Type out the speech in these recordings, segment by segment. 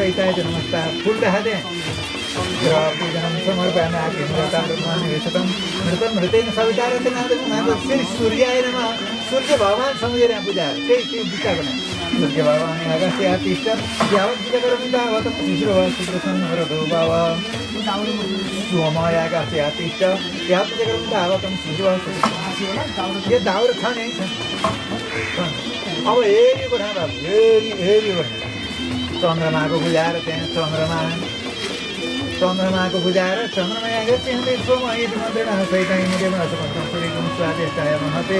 सहिताय च नमस्कार फूल रहा दे पूजनम समर्पयामि आत्मनिवेशतम मृतं मृतेन सवितारते नाम श्री सूर्याय नमः सूर्य भगवान समझे रहे पूजा कई विचार बना सूर्य भगवान अगस्त्य तिष्ठ यावत् पूजा करोमि तावत् तीसरो सुप्रसन्न वरदो बाबा सोमय अगस्त्य तिष्ठ यावत् पूजा करोमि तावत् सूर्य ये दाउर छ नि अब हेरी बना बाबु हेरी बना चन्द्रमाको बुझाएर त्यहाँ चन्द्रमाको बुझाएर चन्द्रमा यहाँ सोमयति मन्त्रेण सहिताय मुदेव सूर्यकुं स्वादिष्टाय महते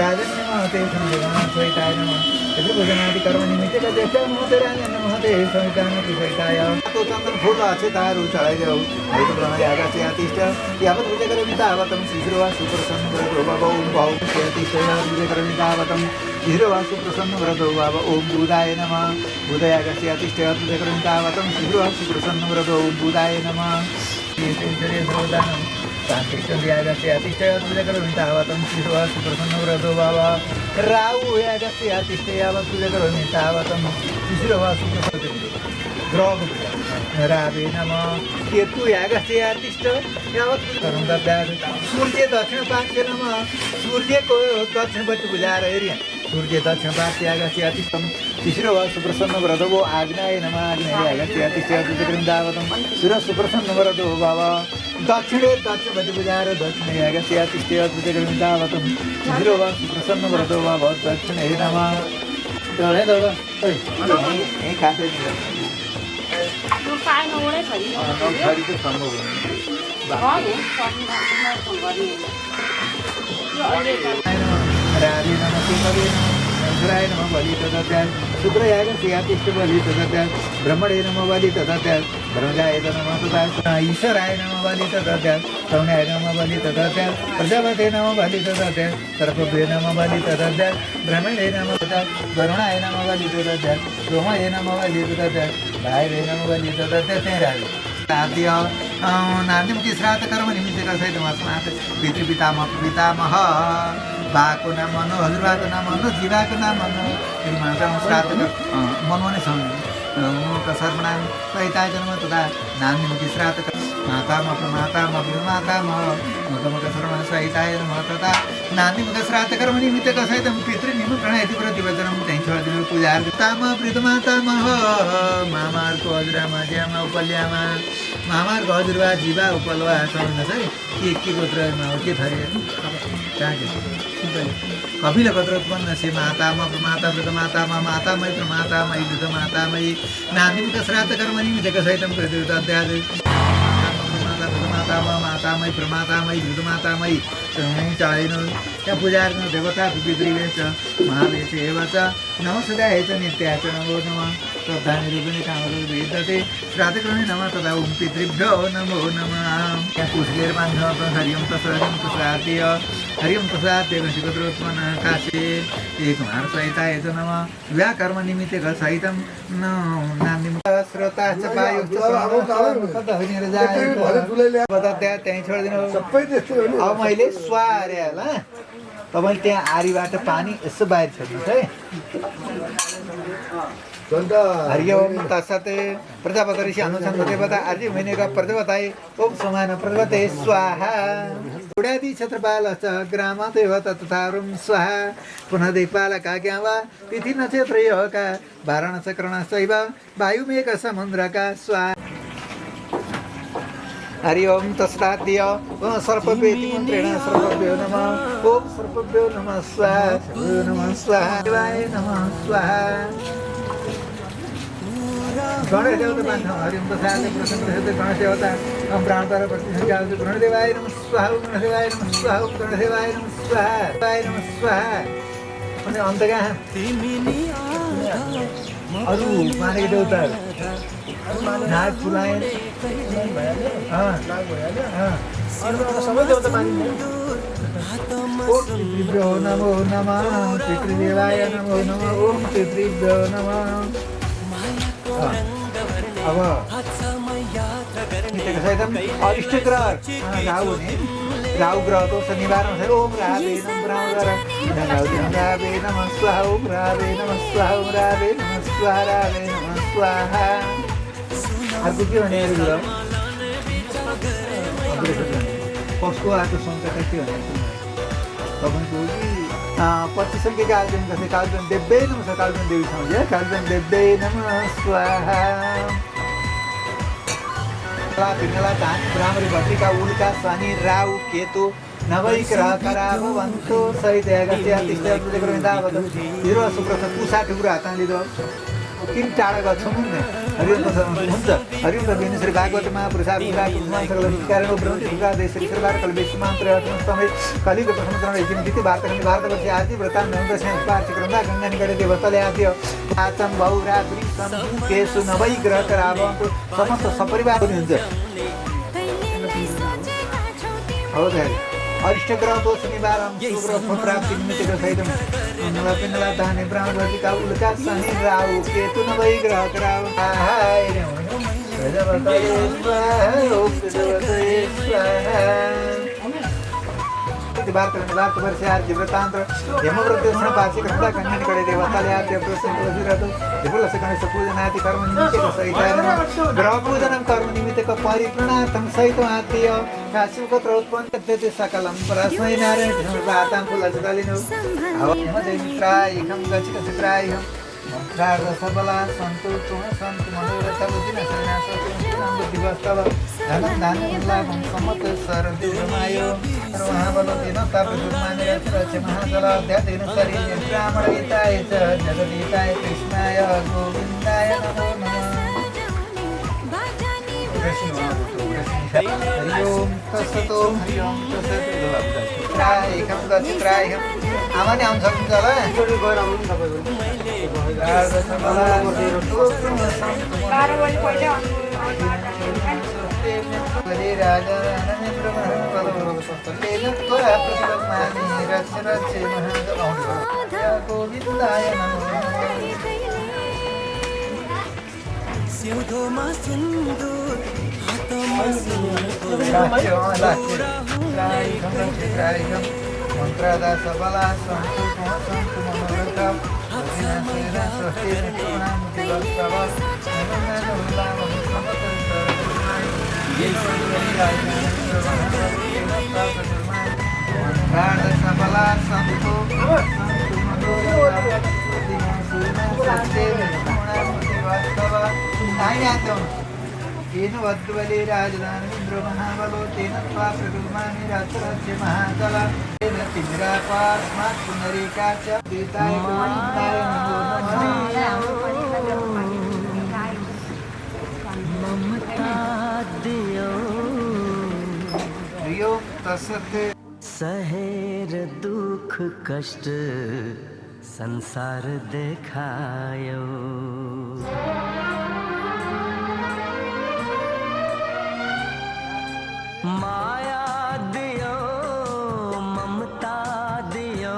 राजन्य महते संदेवान सहिताय नमः यत्र पूजनादि कर्म निमित्त ज्येष्ठ महते राजन्य महते सहिताय सहिताय तो चन्दन फूल अच्छे तारू चढाइदेऊ हरित ब्रह्म आकाश तिष्ठ यावत् पूजा करोमि तावतं शिशिरो वा सुप्रसन्न वरदो बाबा ओम भाव तिष्ठ यावत् पूजा करोमि तावतं शिशिरो वा सुप्रसन्न वरदो बाबा ओम बुधाय नमः बुधाय आकाश तिष्ठ यावत् पूजा करोमि तावतं शिशिरो वा सुप्रसन्न वरदो ओम बुधाय नमः सर्वदानं शान्तिष्ठं यागस्य अतिष्ठ यावत् पूजा करोमि तावतं शिशिरो वा सुप्रसन्न वरदो बाबा राहु यागस्य अतिष्ठ यावत् पूजा करोमि तावतं शिशिरो वा सुप्रसन्न ग्रह रावे नमः केतु यागस्य तिष्ठ यावत् करोमि दद्यात् सूर्य दक्षिण पार्श्वे नमः सूर्यको दक्षिणपट्टि बुझाएर हेरिया सूर्य दक्षिण पार्श्वे यागस्य तिष्ठं शिशिरो वा सुप्रसन्न वरदो आग्नेय नमः आग्नेय यागस्य तिष्ठ यावत् पूजा तावतं शिशिरो सुप्रसन्न वरदो बाबा दक्षिणे दक्षिणपट्टि बुझाएर दक्षिण यागस्य तिष्ठ यावत् पूजा तावतं शिशिरो वा सुप्रसन्न वरदो बाबा दक्षिणे नमः यही खासै खरी चाहिँ सम्भव राधे नमः शंकराय नमः बलि तदत्यात् शुक्राय तिष्ठ बलि तदत्यात् ब्रह्मणे नमः बलि तदत्यात् ब्रह्मजाय नमः तथा ईश्वराय नमः बलि तदत्यात् सौम्याय नमः बलि तदत्यात् प्रजापते नमः बलि तदत्यात् सर्पभ्ये नमः बलि तदत्यात् ब्रह्मणे नमः तदत्यात् वरुणाय नमः बलि तदत्यात् सोमाय नमः बलि तदत्यात् भाइवे नमः बलि तदत्यात् राधे नान्दिमुखी श्राद्ध कर्म निमित्त सहित अस्मात् पितृपितामह बाको नाम मनो हजुरबाको नाम मनो जीवाको नाम मनो मातामा श्राद्ध मनो नै सम्झनु सर्वनाम सहिताय जन्म तथा नान्दिमुखी श्राद्ध मातामा प्रमातामा विमातामा मुखमुख सर्वनाम सहिताय नमः तथा नान्दिमुख श्राद्ध कर्म निमित्त सहित पितृनिमन्त्रण यति प्रतिवचनं त्यही छोडिदिनु पूजार्तामा प्रीतमातामह मामाहरूको हजुरआमा ज्यामा उपल्यामा मामाहरूको हजुरबा जीवा उपलवा सम्झ्नु चाहिँ के गोत्रमा हो के थरी कहाँ कपिल गोत्रोत्पन्न से मातामा प्रमाता वृतमातामा मातामयी प्रमातामयी वृतमातामयी नान्दिमुख श्राद्ध कर्म निमित्त सहितं प्रतिवचनं मातामा मातामयी प्रमातामयी वृतमातामयी चालिनु त्यहाँ पूजा गर्नु देवता पितृवे च महावेश एव च नमस्ते च नित्याय च नमो नमः श्रद्धानिरूपिणी कामहरू विद्यते श्राद्धक्रमे नमः तथा ओम पितृभ्यो नमो नमः त्यहाँ पुष्केर बान्ध हरिओम तस्हरिओम तस्राद्य हरिओम तस्राद्य गणशिवत्रोत्पन्न काशे एकमार सहिताय च नमः विवाह कर्म निमित्त सहितं नान्दिमुख श्रोता च पायुक्त बता त्यहीँ छोडिदिनु अब मैले स्वारे होला तपाईले त्यहाँ आरीबाट पानी यसो बाहिर छोड्नुहोस् है हरिओम तत्सत् प्रजापति अनुसंग देवता आर्य महीनेका प्रजापताय ओम समान प्रजापते स्वाहा उडादि क्षेत्रपाल ग्राम देवता तथा रुम स्वाहा पुनः दिक्पालका ज्ञावा तिथि नक्षत्र योका वाराणस करणश्चैव वायुमेघ समुद्रका स्वाहा हरि ओम तस्ताद्य ओम सर्पभ्यो मन्त्रेण सर्पभ्यो नमः ओम सर्पभ्यो नमः स्वाहा देवाय नमः स्वाहा गणेश देवता मान्नु हरि ओम तस्ताद्य प्रसन्न गणेश देवता ओम ब्राह्मणतर प्रतिसंख्या गणेश देवाय नमः स्वाहा ओम गणेश देवाय नमः स्वाहा ओम गणेश देवाय नमः स्वाहा देवाय नमः स्वाहा अनि अन्त कहाँ अरु मानेको देवताहरू नाग फुलाए सबै देवता मानिन्छ पितृभ्यो नमो नमः पितृदेवाय नमो नमः ओम पितृभ्यो नमः अब अरिष्ट ग्रह राहु हुने राहु ग्रह दोष निवारण है ओम रावे नमः स्वाहा ओम रावे नमः स्वाहा ओम रावे नमः स्वाहा रावे नमः स्वाहा अर्को के भने कुरो कसको आएको सङ्कट के भने तपाईँको कि 25 अङ्के कालजन कसै कालजन देव्यै नमः कालजन देवी सम्झ्यो कालजन देव्यै नमः स्वाहा पिङ्गला धानी भ्रामरी भट्टिका उल्का शनि राहु केतु नवैग्रह कराभवन्तु सहित अगस्त्य तिष्ठ्य प्रदेग्रहितावत हिरो शुक्र पुषा ठुक्रो हातमा लिँदो किन टाढा गर्छौँ नि हरिओम हुन्छ हरिओम त विष्णु भागवत महापुरुषा पुरा कुमार सकल कारण ब्रह्म दुर्गा देश श्रीकर कल विश्वमंत्र समय कलिग प्रथम चरण एकदिन द्वितीय भारतवर्ष आदि व्रतान नवदशन पार्श्वक्रमदा गंगा निकटे देवतले आदि आतम बहुरात्रि केसु नवैग्रह कराभवन्तु समस्त सपरिवार पनि हुन्छ हौदा अरिष्टग्रह दोष निवारण शुभ प्राप्ति निमित्त सहित पिंगला धानी ब्राह्मण भट्टिका उल्का शनि राहु केतु नवैग्रह कराव हाय भारतवर्ष आदि व्रतांत्र यमव्रतोषण पार्श्विक रमदा कन्या निकटे देवताले आद्य प्रसन्न वजिरतो देवलस गणेश पूजनादि कर्म निमित्त सहित ग्रह पूजनम कर्म निमित्त परिप्रणार्थं सहित आद्य काशुकत्र उत्पन्न तद्यते सकलं परस्मै नारायण वातां कुलजलिनो अवमदेत्रायकं गचिकचित्रायकं मंत्रार्थ सबला संतु तुम संत मनोरथ बुद्धिन शरणासतुं बुद्धिवस्तव धनं धान्यलाभं सम्मत सरदिवमायो सर्वहाबलतेन तापदुर्माने रच महाजलाध्यातेन शरीरे ब्राह्मणहिताय च जगदीताय कृष्णाय गोविन्दाय नमो नमः हरि ओम तत्सतो हरि ओम तत्सतो एकम गचित्रायकं आमाने आउन सक्नुहुन्छ होला एकचोटि गएर आउनु नि तपाईहरु मंत्रादा सबला संतु संतु मनोरथ बुद्धिना स्वस्ति प्रणाम दिवस्तव नमः उल्लामं समत सर्वमाय मंत्रादा सबला संतु संतु मनोरथ बुद्धिना स्वस्ति प्रणाम दिवस्तव नायातम येन वद्वले राजधानी इंद्र महाबलो तेन त्वा प्रगुमानि रात्रस्य महाकला तेन तिमिरापास्मात् पुनरेकाच देताय गोविन्दाय नमो नमः ममता दियो प्रियो तसते सहेर दुख कष्ट संसार देखायो माया दियो ममता दियो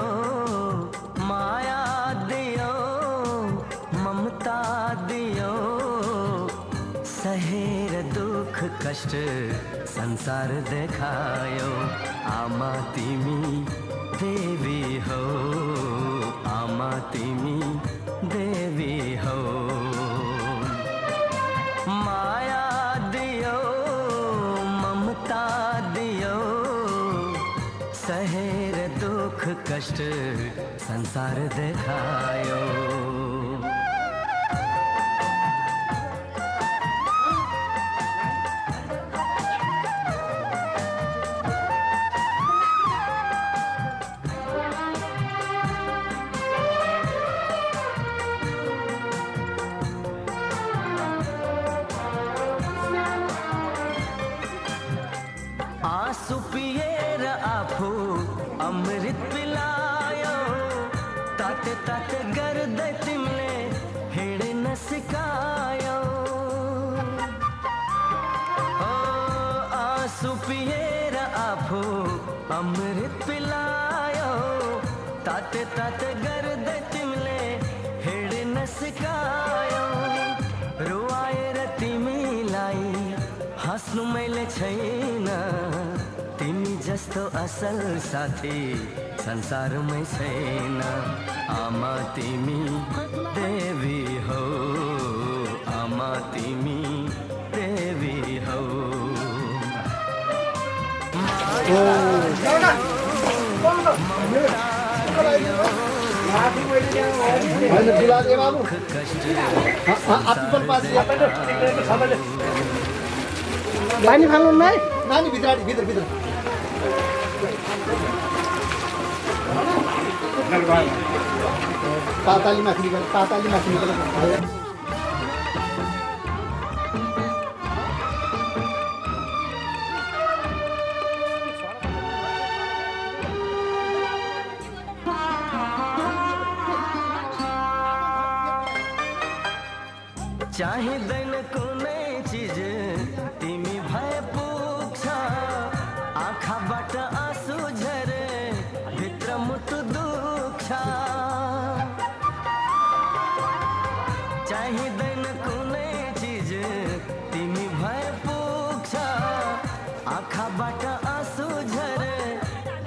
माया दियो ममता दियो सहेर दुख कष्ट संसार देखायो आमा तिमी देवी हो आमा तिमी देवी हो माया दियो ममता दियो सहेर दुख कष्ट संसार देखायो आंसू पिएर आफू अमृत पिलायो ताते ताते गर्दै तिमीले हिँड्न सिकायो ओ आंसू पिएर आफू अमृत पिलायो ताते ताते गर्दै तिमीले हिँड्न सिकायो रुवाएर तिमीलाई हाँस्नु मैले छैन तिमी जस्तो असल साथी संसारमै छैन आमा तिमी देवी हो आमा तिमी होइन बिलाल ए बाबु पानी खानु नै नानी भित्र भित्र पाताली माथि निकल चाहिँदैन कुनै चिज तिमी भए पुग्छ आँखाबाट आँसु झरे भित्र मुटु दुख्छ चाहिँदैन कुनै चिज तिमी भए पुग्छ आँखाबाट आँसु झरे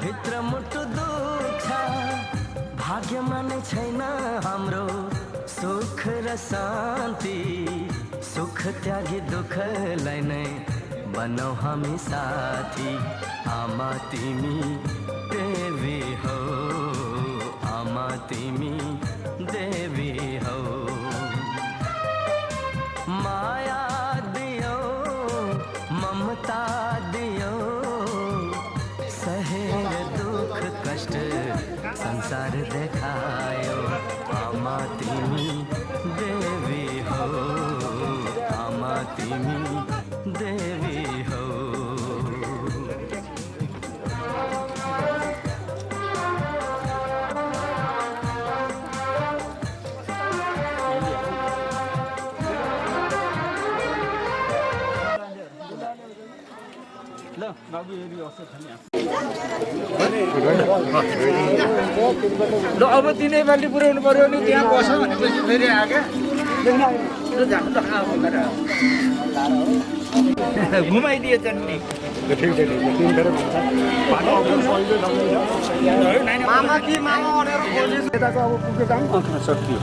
भित्र मुटु दुख्छ भाग्यमा नै छैन हाम्रो सुख र शान्ति सुख त्यागी दुःखलाई नै बनाऊ हामी साथी आमा तिमी देवी हौ आमा तिमी देवी हौ माया दियो ममता दियो सहेर दुःख कष्ट संसार देखायो आमा तिमी देवी हौ आमा तिमी देवी हौ ल अब तिनै बाल्टी पुर्याउनु पर्यो नि त्यहाँ बस भनेपछि फेरि आगे घुमाइदिए चन्नी मामा कि मामा भनेर खोजेछ यताको अब पुग्यो काम सकियो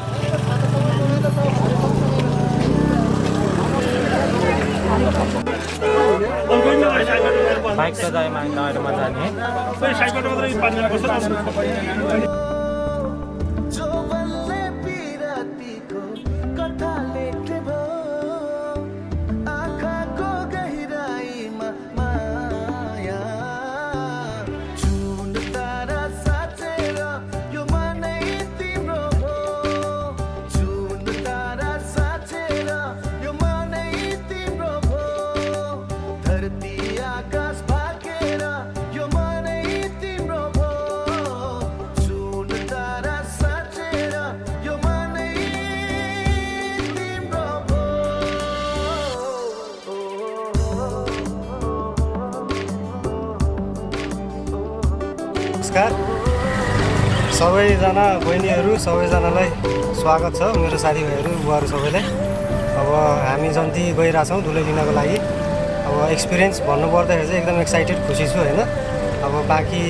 बाइक त जाए माइन्डमा जाने नमस्कार सबैजना बहिनीहरू सबैजनालाई स्वागत छ मेरो साथीभाइहरू बुवाहरू सबैलाई अब हामी जन्ती गइरहेछौँ धुलो लिनको लागि अब एक्सपिरियन्स भन्नुपर्दाखेरि चाहिँ एकदम एक्साइटेड खुसी छु होइन अब बाँकी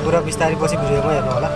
कुरा बिस्तारै पछि भिडियोमा हेर्नु होला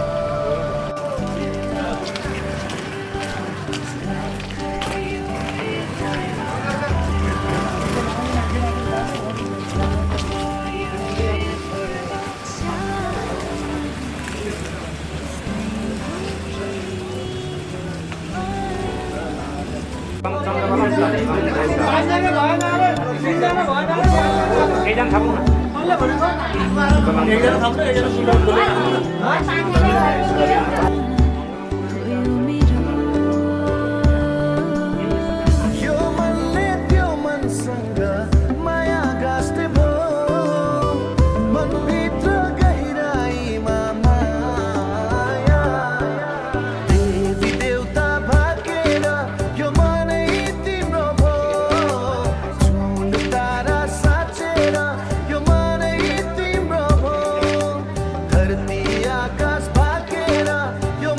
धरती आकाश भागेर यो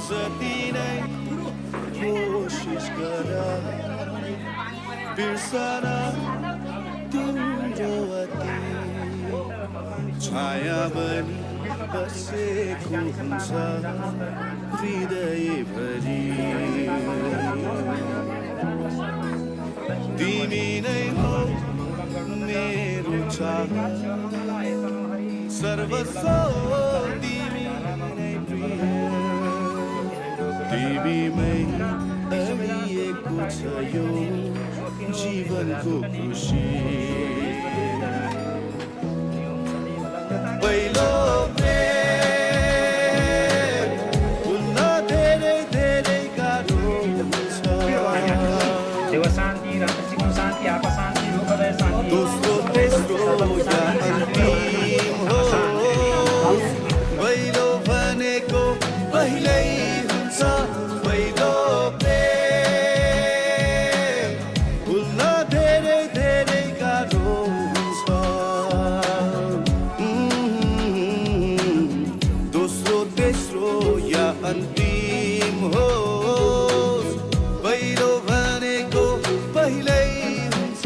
जति नै कोसिस गर बिर्सन तिम्रो अति छाया बनी बसेको हुन्छ हृदयभरि तिमी नै हो मेरो चाह सर्वस्व तिमी नै प्रिय तिमीमै अडिएको छ यो जीवनको खुसी पहिलो प्रेम भुल्न धेरै धेरै गाह्रो छ देव शान्ति रामसिंह शान्ति आपा शान्ति रूपदय शान्ति दोस्रो तेस्रो या अन्तिम हो पहिलो भनेको पहिल्यै हुन्छ पहिलो प्रेम भुल्न धेरै धेरै गाह्रो हुन्छ दोस्रो तेस्रो या अन्तिम हो पहिलो भनेको पहिल्यै हुन्छ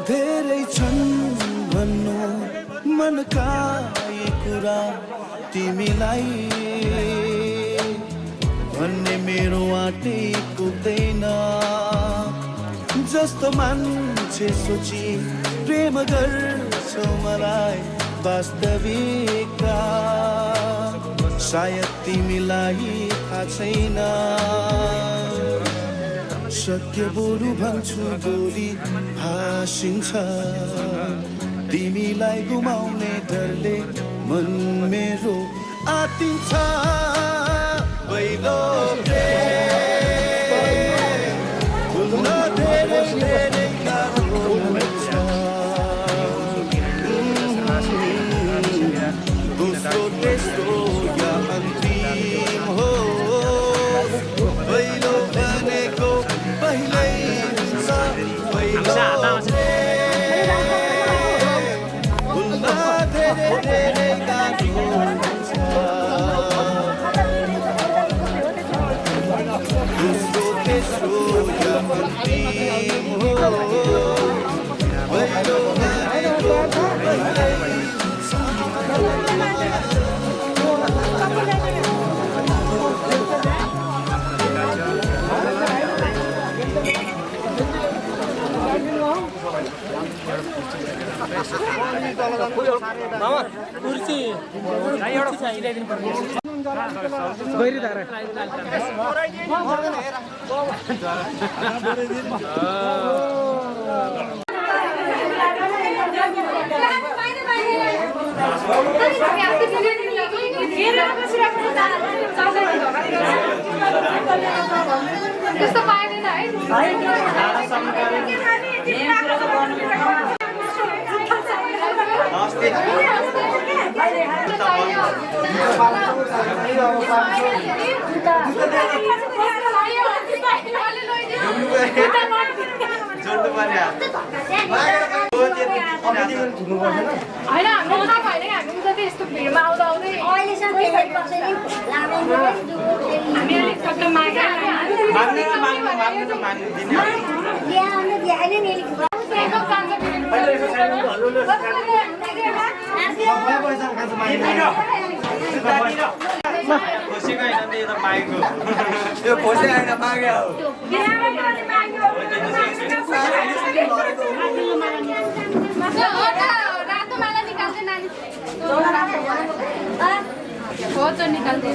धेरै छन् भन्नु मनका यी कुरा तिमीलाई भन्ने मेरो आँटै पुग्दैन जस्तो मान्छे सोची प्रेम गर्छौ मलाई वास्तविकता सायद तिमीलाई थाहा छैन सत्य बोलु भन्छु गोली भासिन्छ तिमीलाई गुमाउने डरले मन मेरो आतिन्छ पहिलो प्रेम भुल्न धेरै धेरै गाह्रो हुन्छ दोस्रो तेस्रो या अन्तिम हो पहिलो भनेको पहिल्यै हुन्छ पहिलो भुल्न धेरै धेरै गाह्रो हुन्छ दोस्रो तेस्रो या अन्तिम हो पहिलो भनेको पहिल्यै त्यस्तो पाइँदैन है होइन हाम्रो त होइन हामी त त्यस्तो भिडमा आउँदा आउँदै हामी अलिक टक्क रातो माला निकाल्दै नानी हो त निकाल्दै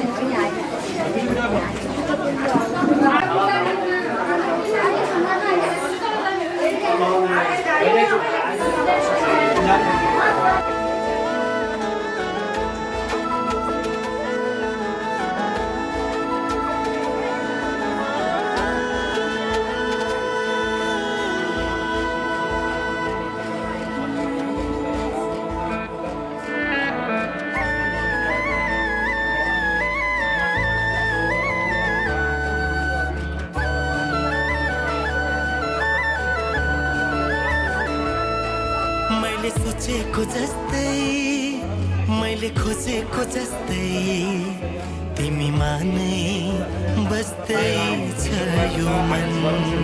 मैले सोचेको जस्तै मैले खोजेको जस्तै तिमीमा नै बस्दै छ यो मन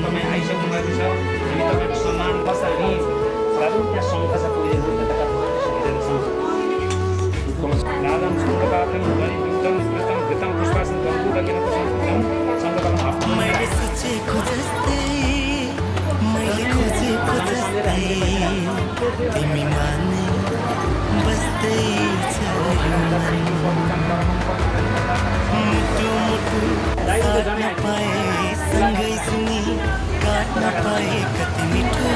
तपाईँ आइसक्नु भएको छ हामी तपाईँको सम्मान गर्छ हामी त्यहाँ शङ्ख छ पूजाहरू नादम सङ्घपात्रम ध्वनियुक्तम स्मृतम घृतम पुष्पासन गम्बुदकिरको सङ्घपात्रम मैले सोचेको जस्तै मैले खोजेको जस्तै तिमीमा नै बस्दै छ यो मन मुटु मुटु साट्न पाए सँगै सुनि काट्न पाए कति मिठो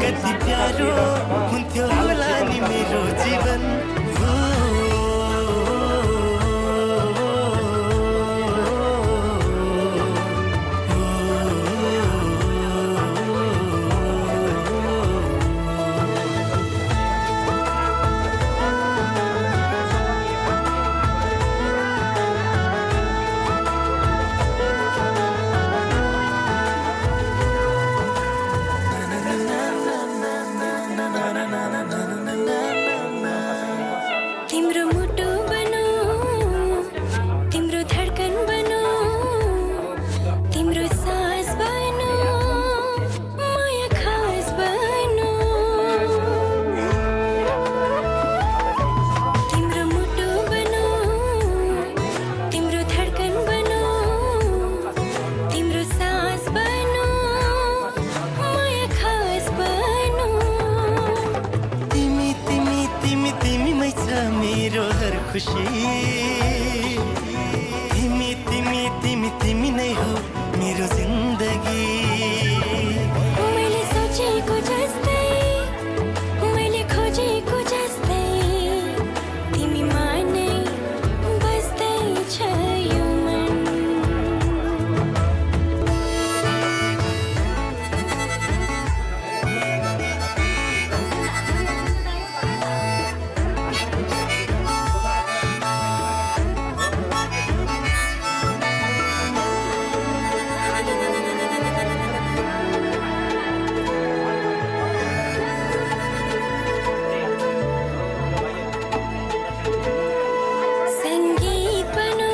कति प्यारो हुन्थ्यो होला नि मेरो जीवन तिम्रो मुटु बनो तिम्रो धड्कन बनो तिम्रो सास बनो माया खास बनो तिम्रो मुटु बनो तिम्रो धड्कन बनो तिम्रो सास बनो माया खास बनो तिमी तिमी तिमी तिमीमै छ मेरो हर खुसी तिमी तिमी तिमी तिमी नै हो मेरो जिन्दगी मैले सोचेको जस्तै मैले खोजेको जस्तै तिमीमा नै बस्दै छ यो मन सङ्गीत बनो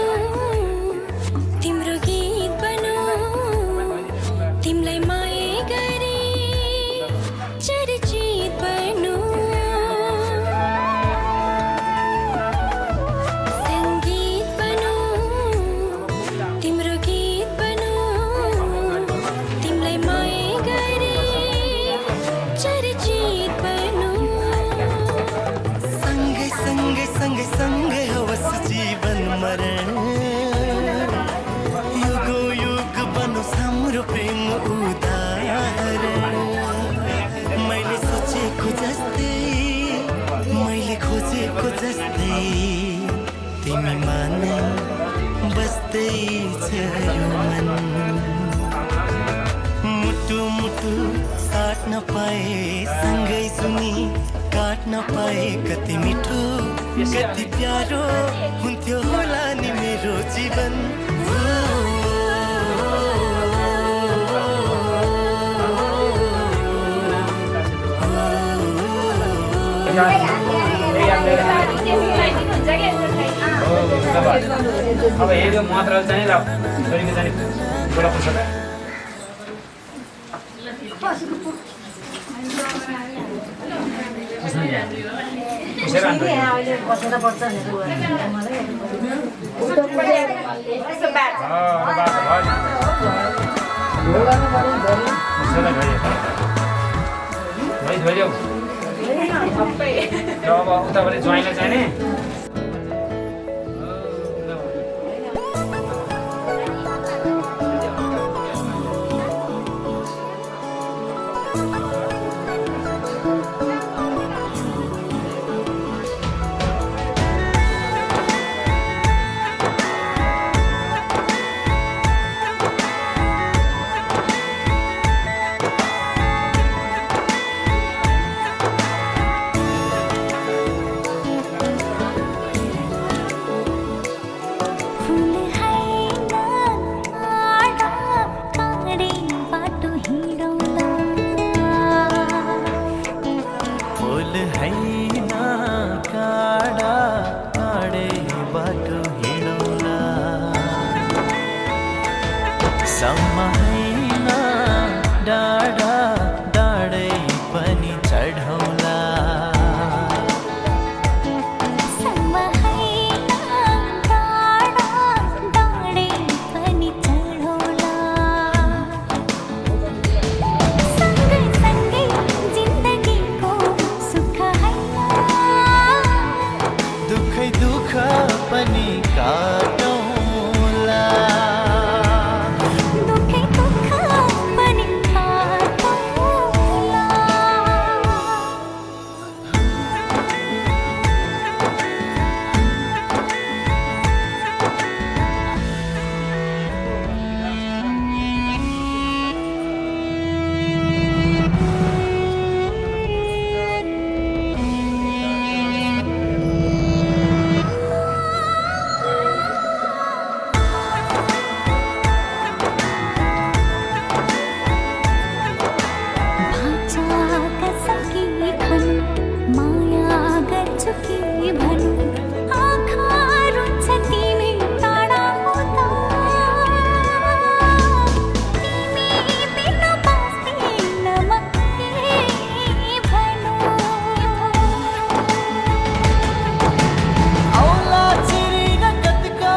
तिम्रो गीत बनो तिमीलाई माया गरी चर्चित बनो सङ्गीत बनो तिम्रो गीत बनो तिमीलाई माया गरी चर्चित बनो सँगै सँगै सँगै सँगै होस् जीवन मरण युगो युग बनोस् हाम्रो प्रेम उदाहरण मैले सोचेको जस्तै मैले खोजेको जस्तै तिमीमा नै बस्दै छ यो मन मुटु मुटु साट्न पाए सँगै सुनि काट्न पाए कति मिठो कति प्यारो हुन्थ्यो होला नि मेरो जीवन अब हेऱ्यो मात्र चाहिँ ल छोरीको जाने गोडा पुग्छ धोइदेऊ अब उताबाट ज्वाइँलाई चाहिने हैन काडा काडे बाटो हिँडौला सम्म हैन डाडा डाडै पनि चढौला सम्म हैन डाडा डाडै पनि चढौला सँगै सँगै जिन्दगीको सुख हैन दुखै दुख पनि काटौला दुखै दुख पनि काटौला भाचा कसकी खनु माया गर्छु कि भनु आँखा रुन्छ तिमी टाढा हुँदा तिमी बिन बस्दिन म के भनु औला चिरिन कतिको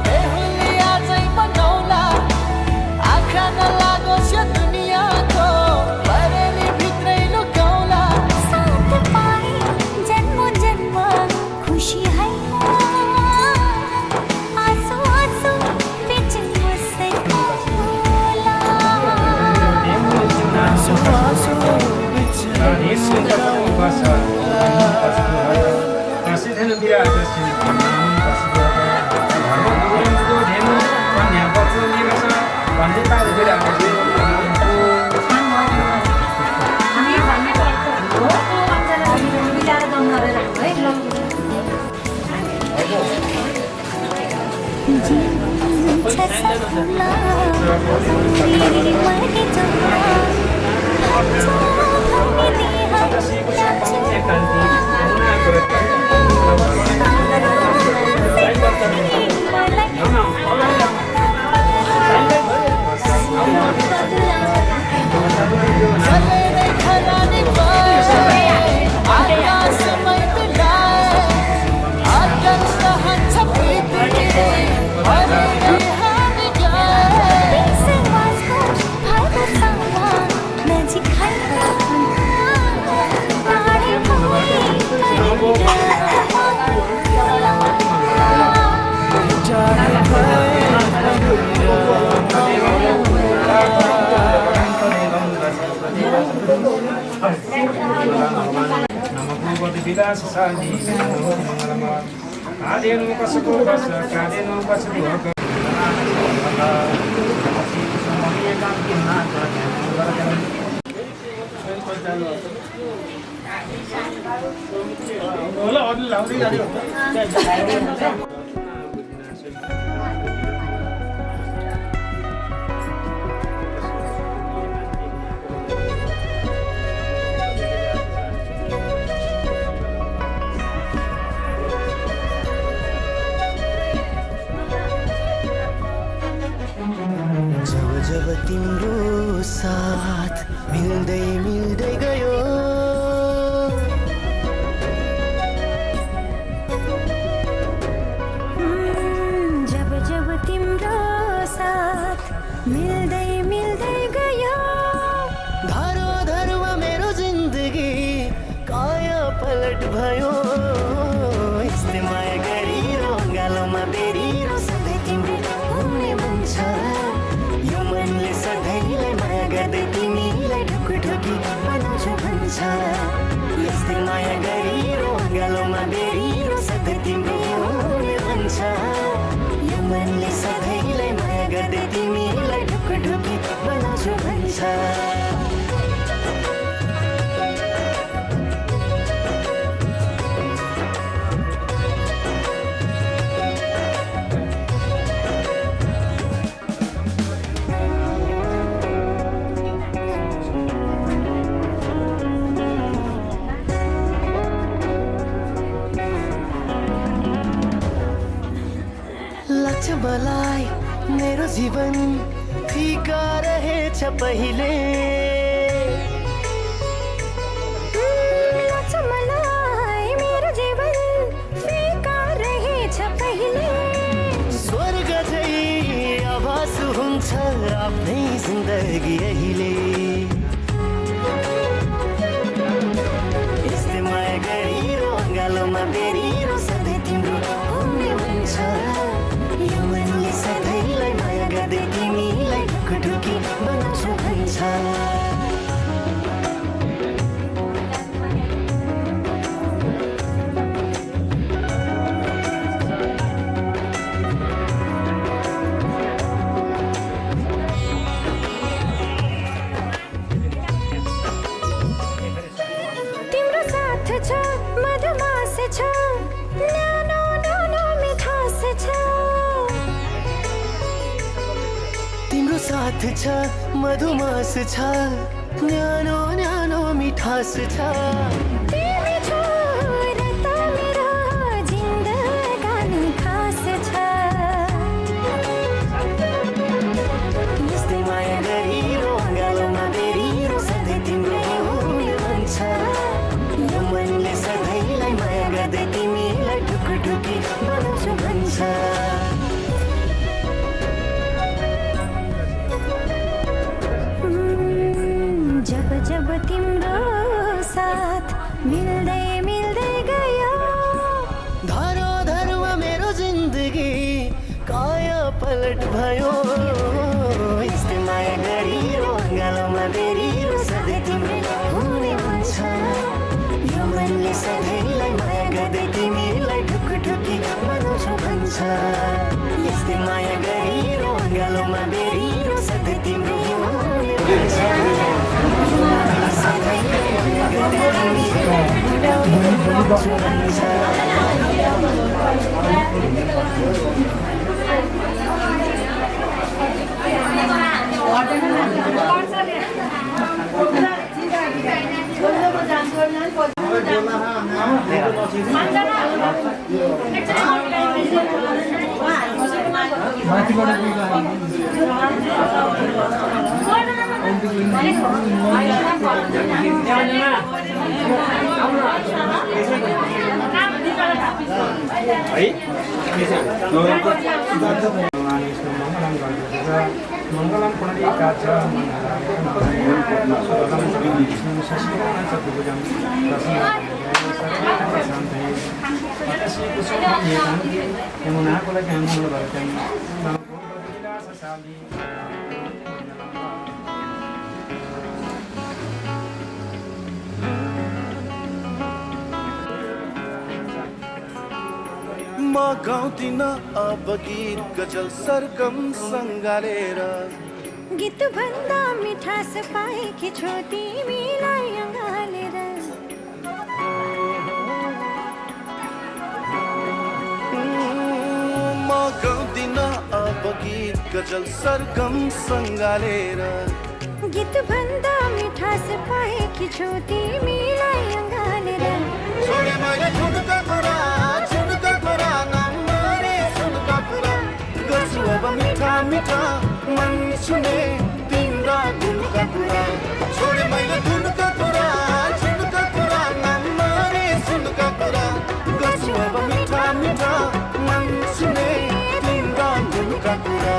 बेहुली आजै बनाउला आँखा नलागोस् यो दुनियाँको परेली भित्रै लुकाउला साथ पाए जन्म जन्म खुसी हैन आँसु आँसु बिच मुस्काउला सुवासु बिच छ सपना मेरी मर्ने चौला अच्छा भन्ने चलेरै खरानी पाए आकाशमै मिलाए आकाश रहन्छ पृथ्वी हरेरै हामी गाए विश्वासको भागो सावा नजिक हैन टाढै भए विलास सानी कादेनु कसको बस कादेनु कसको हक होला अरु लाउँदै जाने जब जब तिम्रो साथ मिल्दै मिल्दै गयो जब जब तिम्रो साथ मिल्दै मिल्दै गयो धरो धरमा मेरो जिन्दगी काया पलट भयो यस्तै माया गरिरो गालोमा बेरिरो सधैँ तिम्रो हुने मन छ यो मनले सधैँलाई माया गर्दै तिमीलाई ढुकढुकी बनाउँछु भन्छ यस्तै माया गरिरो गालोमा बेरिरो सधैँ तिम्रो हुने भन्छ यो मनले सधैँलाई माया गर्दै तिमीलाई ढुकढुकी बनाउँछु भन्छ मलाई मेरो जीवन फिका रहेछ पहिले मलाई मेरो जीवन फिका रहेछ पहिले स्वर्ग झै आभास हुन्छ आफ्नै जिन्दगी अहिले यस्तै माया गरिरो गालोमा बेरिरो सधैँ तिम्रो हुने हुन्छ यो मनले सधैँलाई माया गर्दै तिमीलाई ढुकढुकी बनाउँछु भन्छ तिम्रो साथ छ मधुमास छ न्यानो न्यानो मिठास छ तिम्रो साथ छ मधुमास छ न्यानो न्यानो मिठास छ तिमी छौ र त मेरो जिन्दगानी खास छ यस्तै माया गरिरो गालोमा बेरिरो सधैँ तिम्रो हुने भन्छ यो मनले सधैँलाई माया गर्दै तिमीलाई ढुकढुकी बनाउँछु भन्छ जब जब तिम्रो साथ मिल्दै मिल्दै गयो धरोधरमा मेरो जिन्दगी काया पलट भयो यस्तै माया गरिरो गालोमा बेरिरो सधैँ तिम्रो हुने भन्छ यो मनले सधैँलाई माया गर्दै तिमीलाई ढुकढुकी बनाउँछु भन्छ यस्तै माया गरिरो गालोमा बेरिरो सधैँ तिम्रो हुने भन्छ सधैँलाई माया गर्दै तिमीलाई ढुकढुकी बनाउँछु भन्छ मङ्गलम पुनरीकाच म गाउँदिन अब गीत गजल सरगम सङ्गालेर गीत भन्दा मिठास पाएकी छु तिमीलाई अँगालेर म गाउँदिन अब गीत गजल सरगम सङ्गालेर गीत भन्दा मिठास पाएकी छु तिमीलाई अँगालेर छोडे मैले झुटका कुरा नम्बरे सुनका कुरा गर्छु अब मिठा मिठा मन सुने तिम्रा गुणका कुरा छोडे मैले झुटका कुरा नम्बरे सुनका कुरा गर्छु अब मिठा मिठा मन सुने तिम्रा गुणका कुरा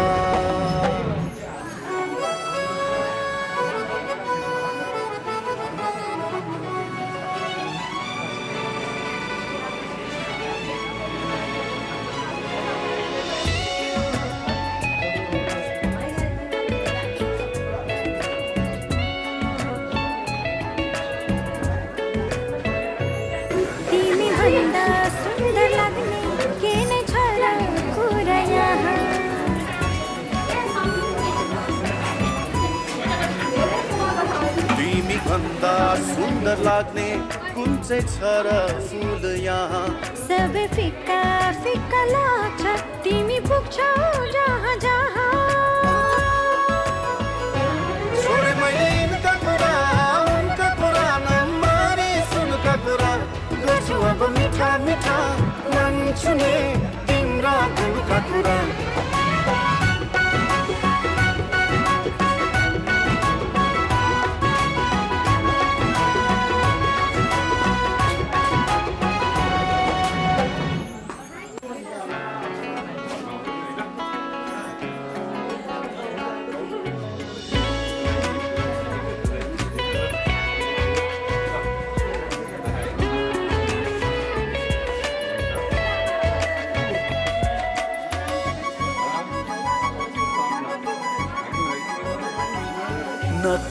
सुन्दर लाग्ने के नै छ र कुरा यहाँ तिमी भन्दा सुन्दर लाग्ने कुन चाहिँ छ र फुल यहाँ सब फिक्का फिक्का लाग्छ तिमी पुग्छौ जहाँ जहाँ छोडे मैले यिनका कुरा उनका कुरा नम्बरे सुनका कुरा गर्छु अब मिठा मिठा मन छुने तिम्रा गुणका कुरा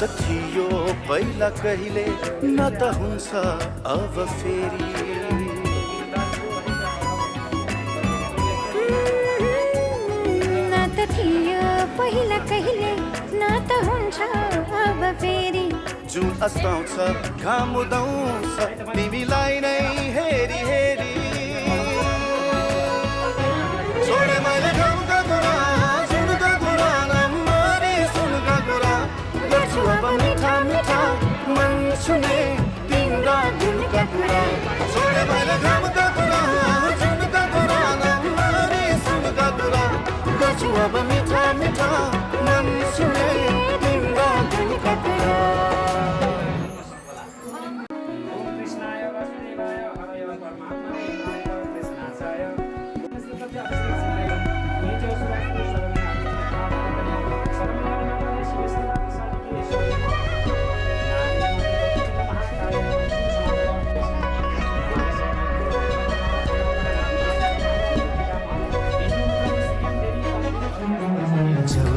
त थियो पहिला कहिले न त हुन्छ अब फेरि न त थियो पहिला कहिले न त हुन्छ अब फेरि जुन अस्ताउँछ घाम उदाउँछ तिमीलाई नै हेरी हेरी छोडे मैले गाउँका कुरा सुनका कुरा नम्बरी सुनका कुरा गर्छु अब मिठा मिठा मन सुने तिम्रा गुणका कुरा छोडे मैले गाउँका कुरा सुनका कुरा नम्बरी सुनका कुरा गर्छु अब मिठा मिठा मन सुने तिम्रा गुणका कुरा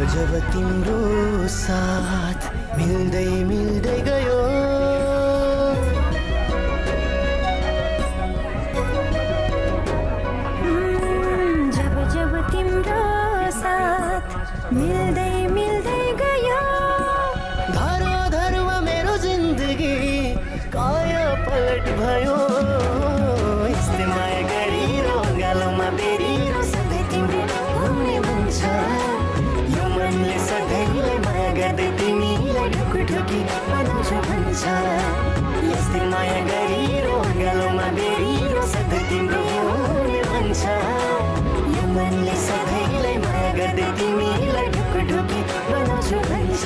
जब तिम्रो साथ मिल्दै मिल्दै गयो जब जब तिम्रो साथ मिल्दै मिल्दै गयो धरोधरमा मेरो जिन्दगी काया पलट भयो यस्तै माया गरिरो गालोमा बेरिरो सधैँ तिम्रो हुने हुन्छ यो मनले सधैँलाई माया गर्दै तिमीलाई ढुकढुकी बनाउँछ भन्छ यस्तै माया गरिरो गालोमा बेरिरो सधैँ तिम्रो हुने भन्छ यो मनले सधैँलाई माया गर्दै तिमीलाई ढुकढुकी बनाउँछ भन्छ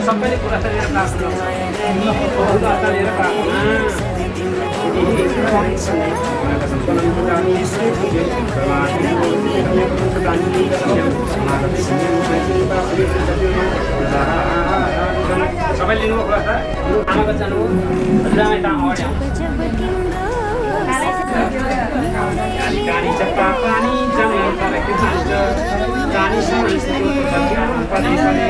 सबैले कुरा लिएर प्रार्थना सबै लिनु होला त आमाको जानु हजुरआमै ता अड्या गाडी चप्पा पानी जाने तर के खान्छ गाडी सबै पानी पानी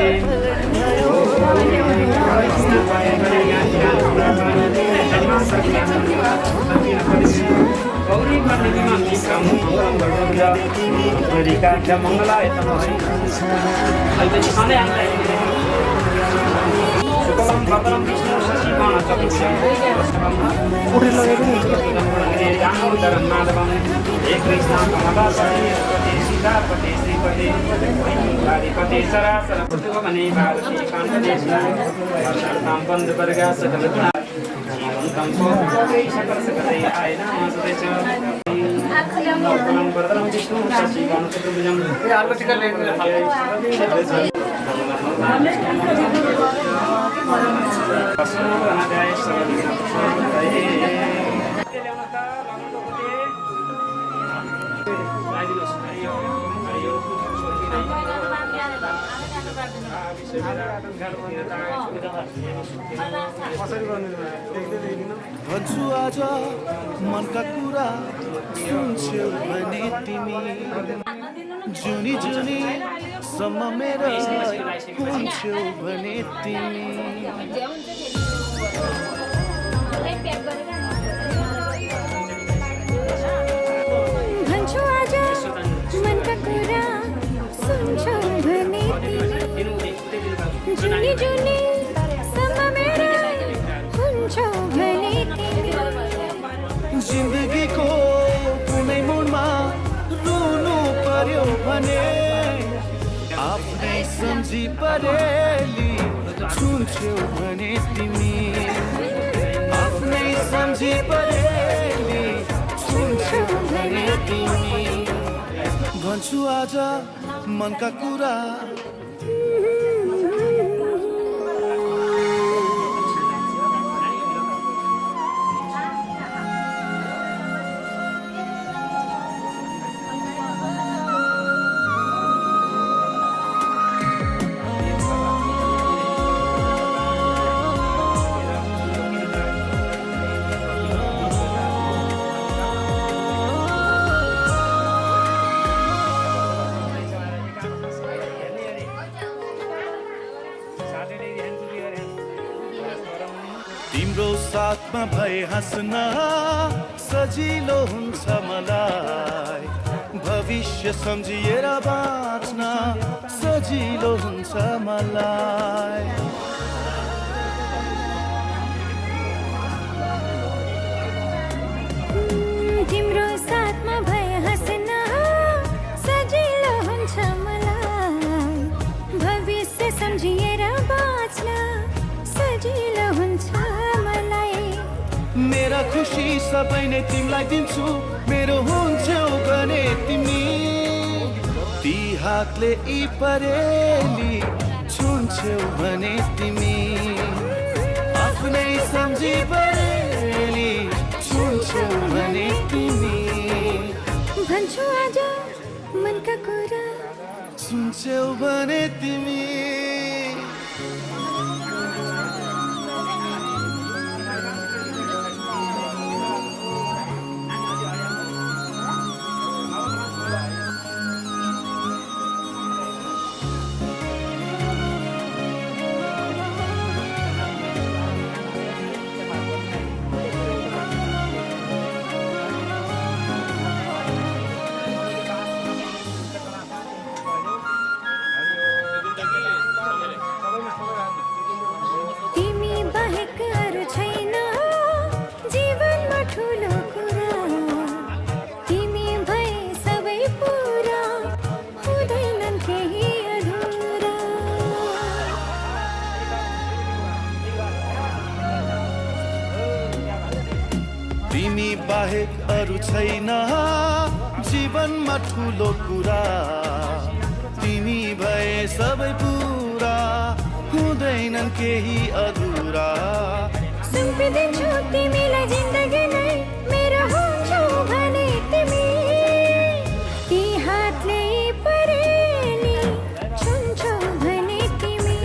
गौरी मन्दिरमा मङ्गलाय शुक्लं भद्रं विष्णु शशिवाण दामोदरं माधवं हे कृष्णं कमलापति सीतापति श्रीपति अधिपति सरासर पुष्पवने भारती कान्तदेशां बन्धुवर्गा सकलगुणा सकल सकलै आय नमः सुदेश भद्रं विष्णु शशिवाण चतुर्भुजं भन्छु आज मनका कुरा सुन्छौ भने तिमी जुनी जुनी सम्म मेरो हुन्छौ भने तिमी भन्छु आज मनका कुरा सुन्छौ भने तिमी जुनी जुनी सम्म मेरो हुन्छौ भने तिमी जिन्दगीको कुनै मोडमा रुनु पर्यो भने आफ्नै सम्झी परेली छुन्छौ भने तिमी आफ्नै सम्झी परेली छुन्छौ भने तिमी भन्छु आज मनका कुरा तिम्रो साथमा भए हाँस्न सजिलो हुन्छ मलाई भविष्य सम्झिएर बाँच्न सजिलो हुन्छ मलाई तिम्रो साथमा भए हाँस्न सजिलो हुन्छ मलाई भविष्य सम्झिएर बाँच्न सजिलो हुन्छ मलाई मेरा खुसी सबै नै तिमीलाई दिन्छु मेरो हुन्छौ भने तिमी ती हातले यी परेली छुन्छौ भने तिमी आफ्नै सम्झी परेली छुन्छौ भने तिमी भन्छु आज मनका कुरा सुन्छौ भने तिमी तिमी बाहेक अरू छैन जीवनमा ठुलो कुरा तिमी भए सबै पुरा हुँदैनन् केही अधुरा सुम्पिदिन्छु तिमीलाई जिन्दगी नै मेरो हुन्छौ भने तिमी ती हातले परेली छुन्छौ भने तिमी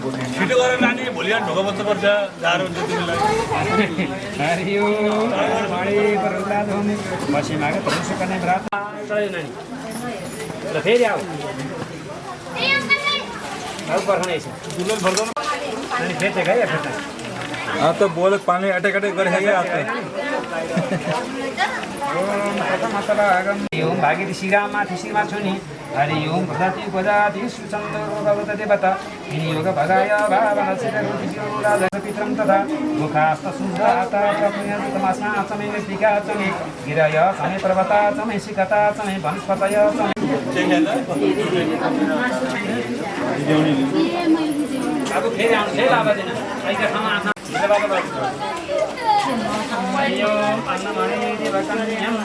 छिटो गरेर लाने भोलि ढोका बच्नुपर्छ जाडो हुन्छ तिमीलाई हरियो बढी परला धोने बसीमाको धुसु गर्ने व्रत चल्यो नानी ल फेरि आऊ आऊ पर्खनै छ दुलन भर्दैन नानी फेरि गए फेरि तो बोल पानी अटक करे है आते ओम भागीरथी श्रीराममाथि श्रीमा छु नि हरि ओम प्रजाति उपजाति सुचन्द्र भगवत देवता विनियोग भगाय भावना चिररुचिराजपित्रं तथा मुखास्त सुन्दरता प्रपुण्यतमस्ना चमे निष्ठिका चमे गिरय चमे पर्वता चमे शिखता चमे वनस्पतय चमे अब फेरि आउनु फेरि लाभा दिन आइका ठाउँमा आफ्ना यो अन्नमणि देवकन्यम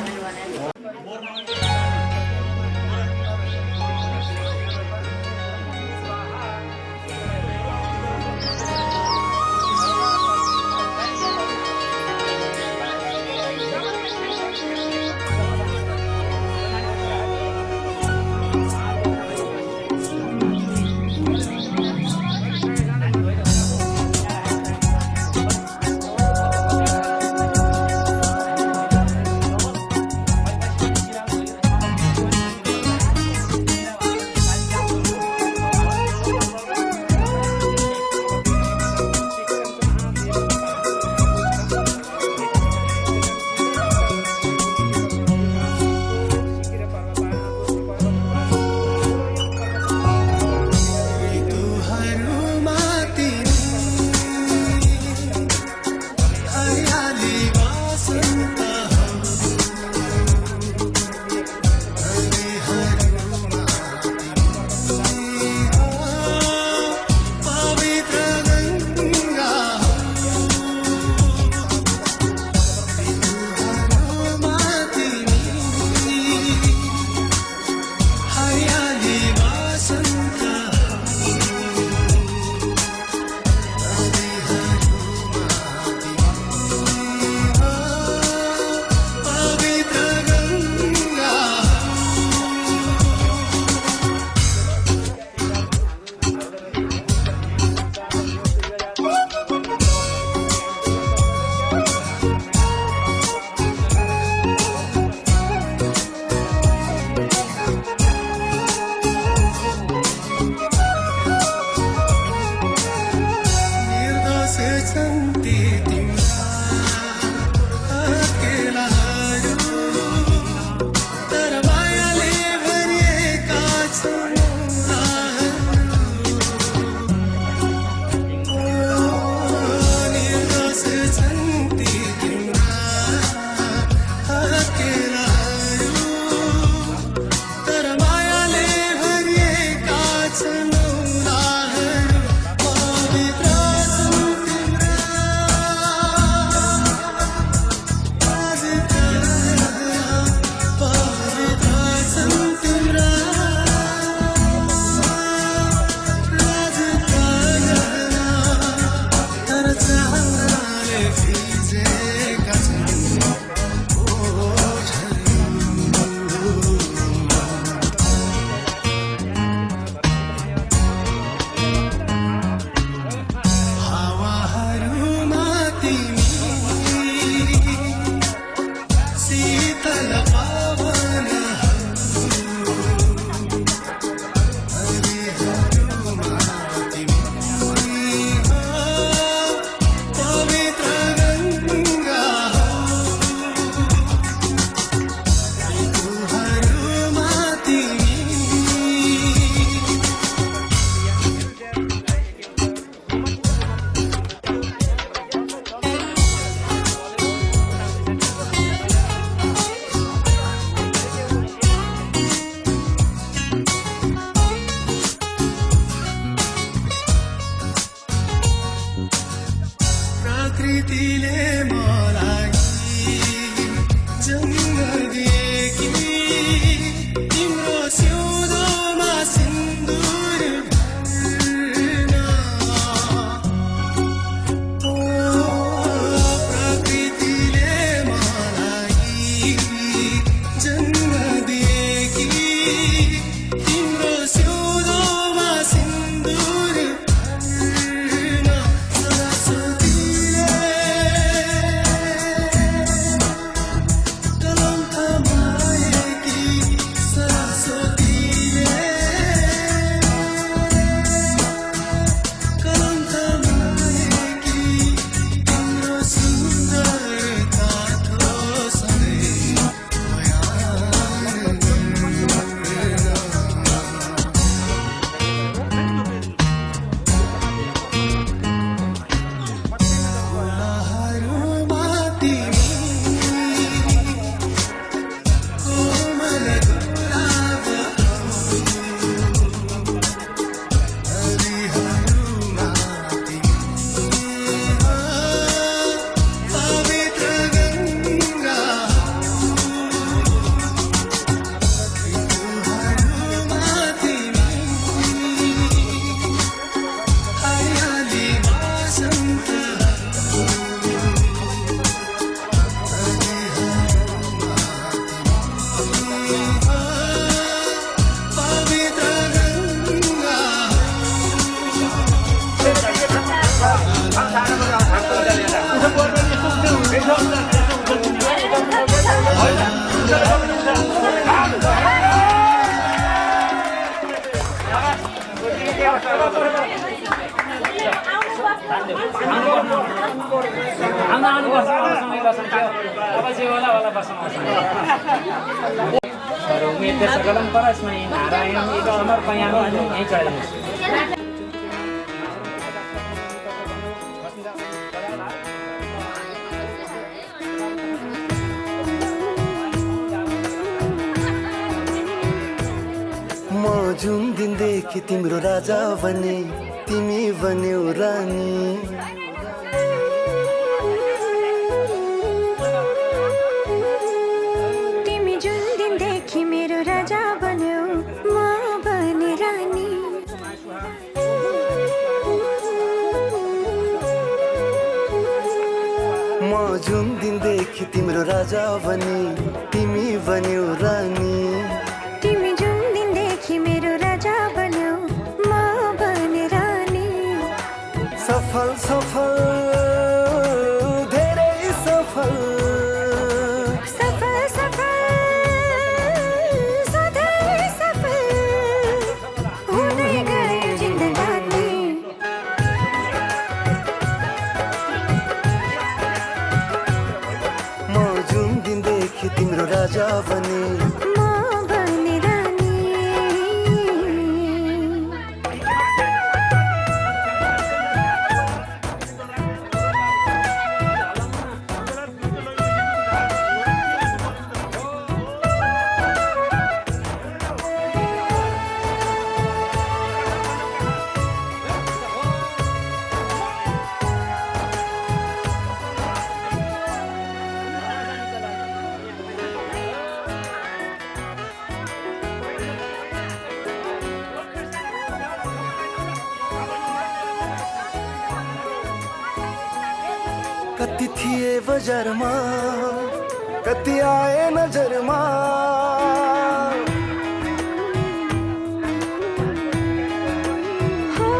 आउनुपर्छ सँगै बस्नु अब चाहिँ होला बस्नु उमेर सकलम परस्मै नारायण समर्पयामि यही चढ्नुहोस् म जुन दिनदेखि तिम्रो राजा बने तिमी बन्यौ रानी तिमी जुन दिनदेखि मेरो राजा बन्यौ म बने रानी म जुन दिनदेखि तिम्रो राजा बने तिमी बन्यौ रानी तिमी जुन दिनदेखि मेरो राजा बन्यौ म बने रानी सफल सफल धेरै सफल सफल सफल सधैँ सफल हुँदै गयो जिन्दगानी म जुन दिनदेखि तिम्रो राजा बने म बने रानी कति थिए बजारमा कति आए नजरमा हो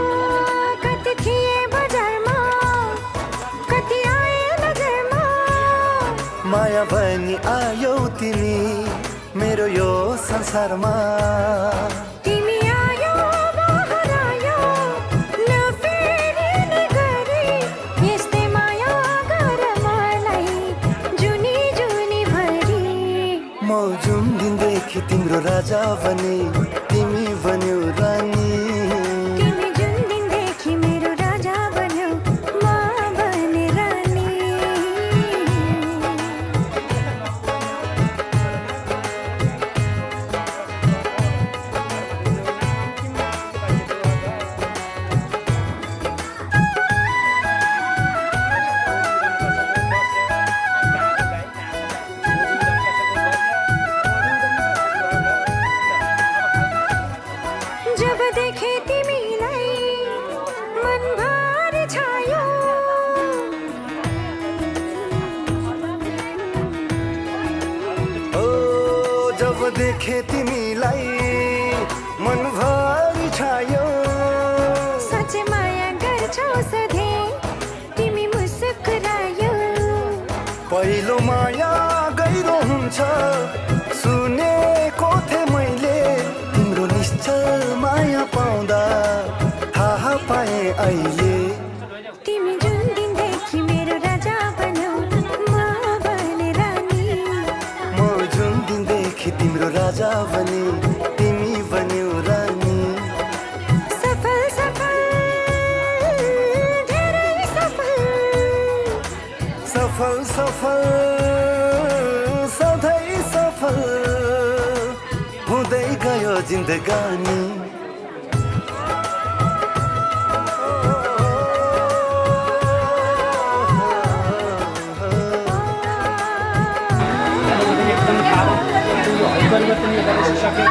कति थिए बजारमा कति आए नजरमा माया बनी आयौ तिमी मेरो यो संसारमा तिमी आयो बहर आयो नफेरिने गरी यस्तै माया गर मलाई जुनी जुनी भरी म जुन दिनदेखि तिम्रो राजा बने तिमी बन्यौ रानी तिमी जुन दिनदेखि मेरो राजा बन्यौ म बने रानी जब देखे तिमीलाई मनभर छायो ओ जब देखे तिमीलाई मनभरि छायो साँच्चै माया गर्छौ सधैँ तिमी मुस्कुरायो पहिलो माया गहिरो हुन्छ सुनेको थिएँ मैले तिम्रो निश्चल माया पाउँदा थाहा पाएँ अहिले तिमी जुन दिनदेखि मेरो राजा बन्यौ म बने रानी म जुन दिनदेखि तिम्रो राजा बने तिमी बन्यौ रानी सफल सफल धेरै सफल सफल सफल सधैँ सफल हुँदै गयो जिन्दगानी एकदम परिवर्तन गरेर सक्यो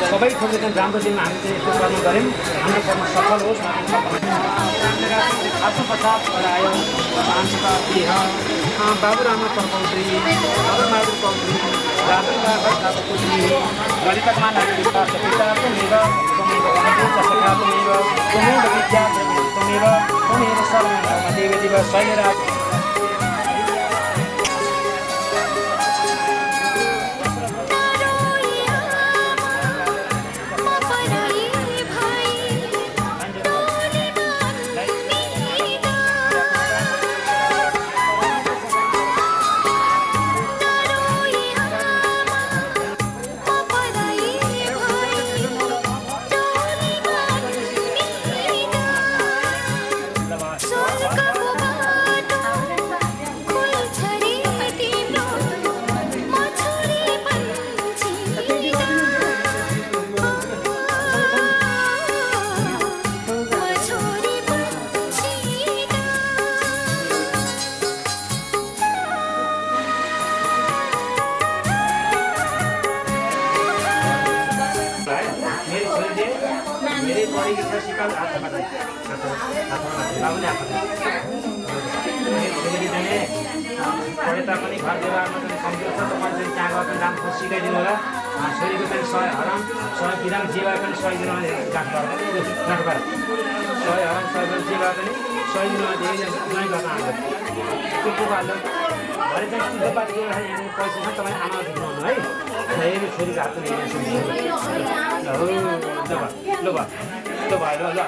सबै थोक एकदम राम्रो दिनमा हामी चाहिँ यस्तो कर्म गऱ्यौँ हाम्रो कर्म सफल होस् आफ्नो पश्चात आयो मान्छेका देह बाबुरामा पौत्री बाबुमाधुर पौत्री राजुपुत्री ललितमा नागरिकता सपिता तुमेव तुमेव सखा तुमेव तुमेव विद्या तुमेव तुमेव सर्वं देवी दिव शैलराज म पराई भाइ छ सिकाउ हातमा लाउने छोरी चाहिँ पढे तापनि घर व्यवहारमा चाहिँ कमजोर छ तपाईँले चाहिँ त्यहाँ गएर पनि राम्रो सिकाइदिनु होला छोरीको चाहिँ सय हराम सय बिराम जे भए पनि सय दिनमा गाँठबार सय हराम सय बिराम जे भए पनि सय दिनमा धेरै नै गर्न आउँछ त्यो कुराहरू भरे चाहिँ शुद्धपात गर्दाखेरि यहाँनिर पैसा छ तपाईँ आमा दिनुहुनु है फेरि छोरीको हातमा ल भयो ल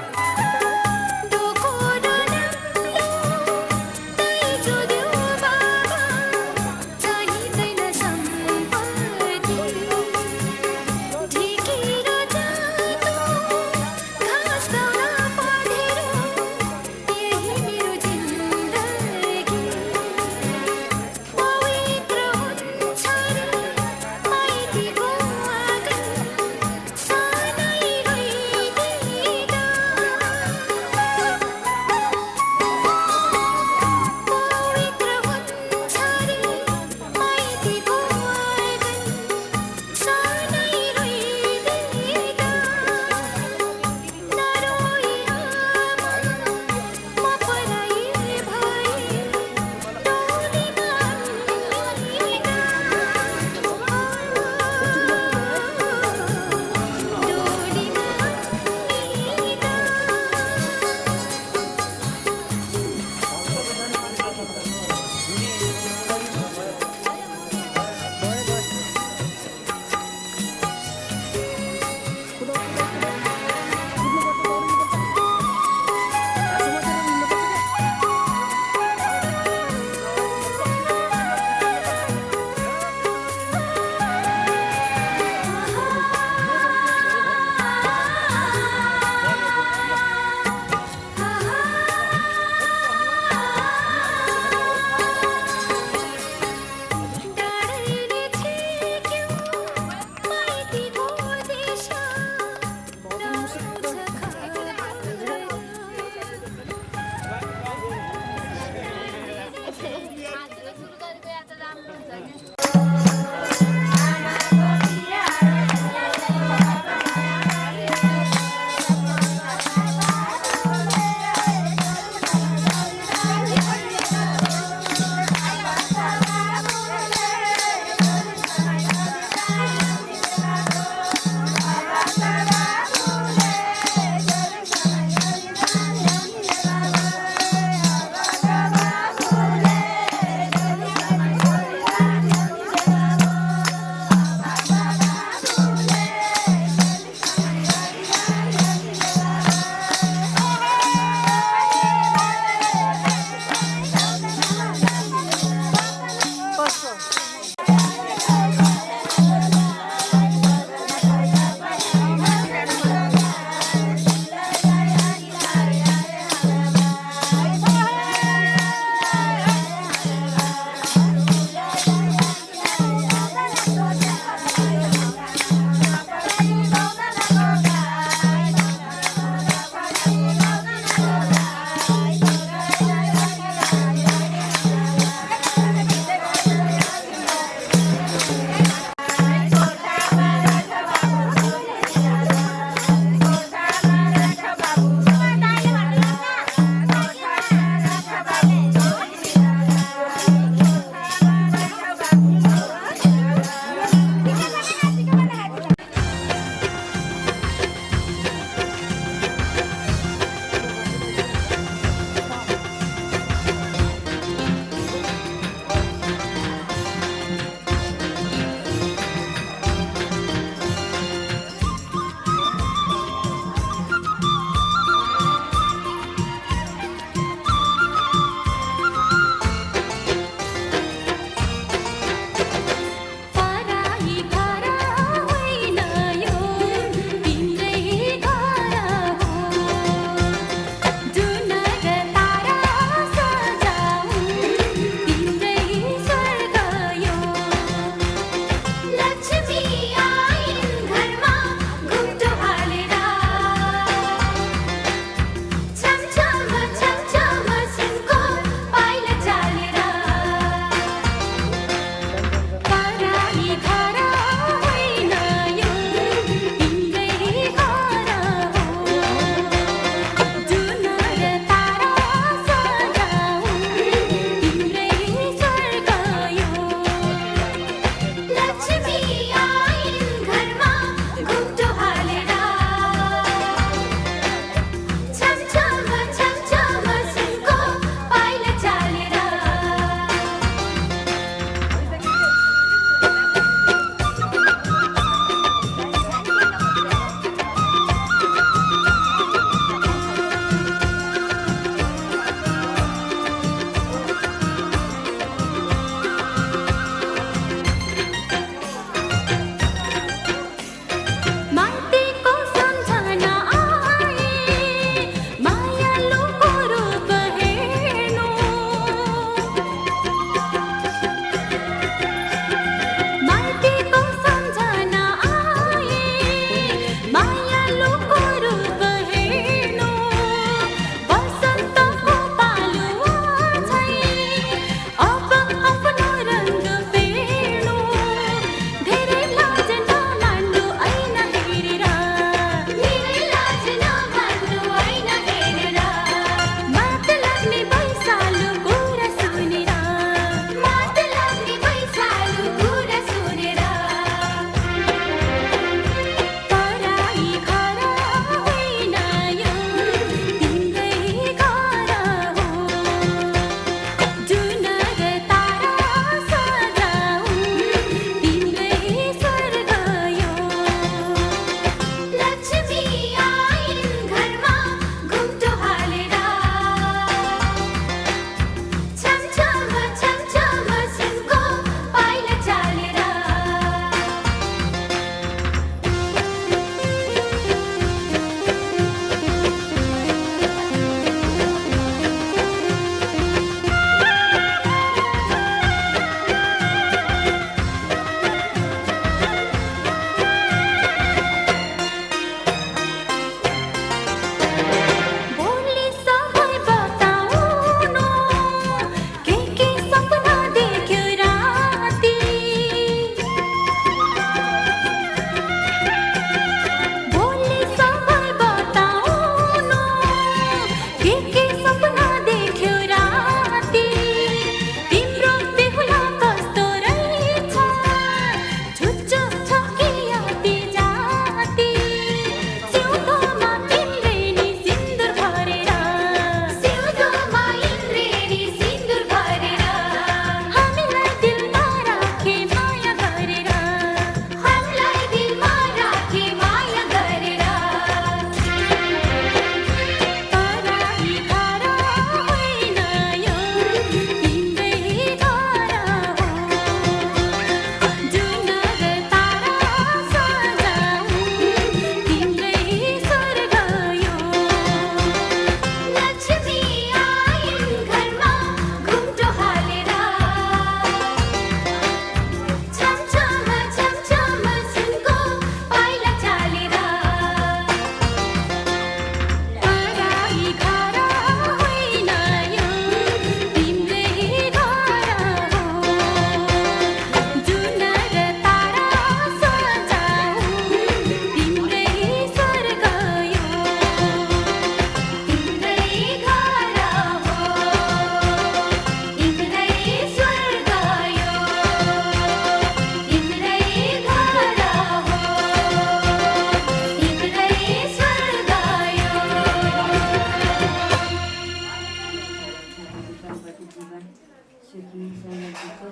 सुखी समृद्धिको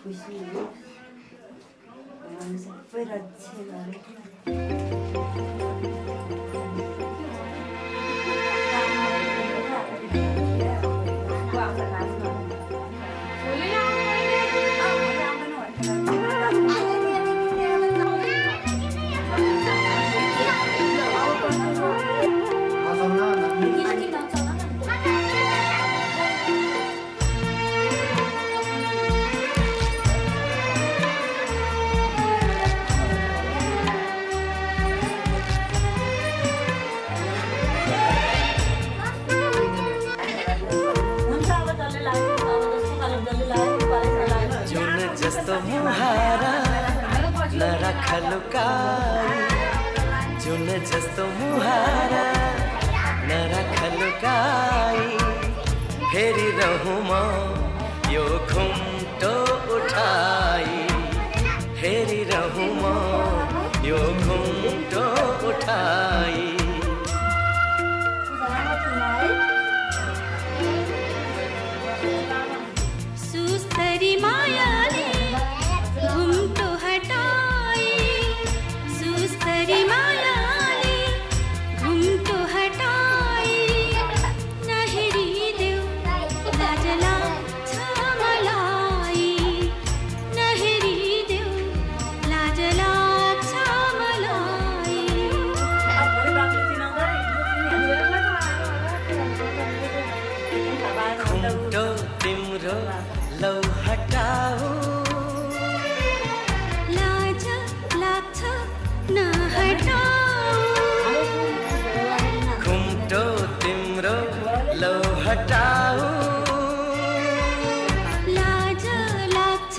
खुसी भगवान् सबै रक्षा गरे जस्तो मुहारा नराख लुकाई जुन जस्तो मुहारा नराख लुकाई फेरि रहूँ म यो घुम्टो उठाई फेरि रहूँ म यो घुम्टो उठाई सुस्तरी मायाले घुम्टो हटाई सुस्तरी मायाले घुम्टो हटाई नहेरिदेऊ लाज लाग्छ मलाई नहेरिदेऊ लाज लाग्छ मलाई घुम्टो तिम्रो लौ हटाऊ लाज लाग्छ नहटाऊ घुम्टो तिम्रो लौ हटाऊ लाज लाग्छ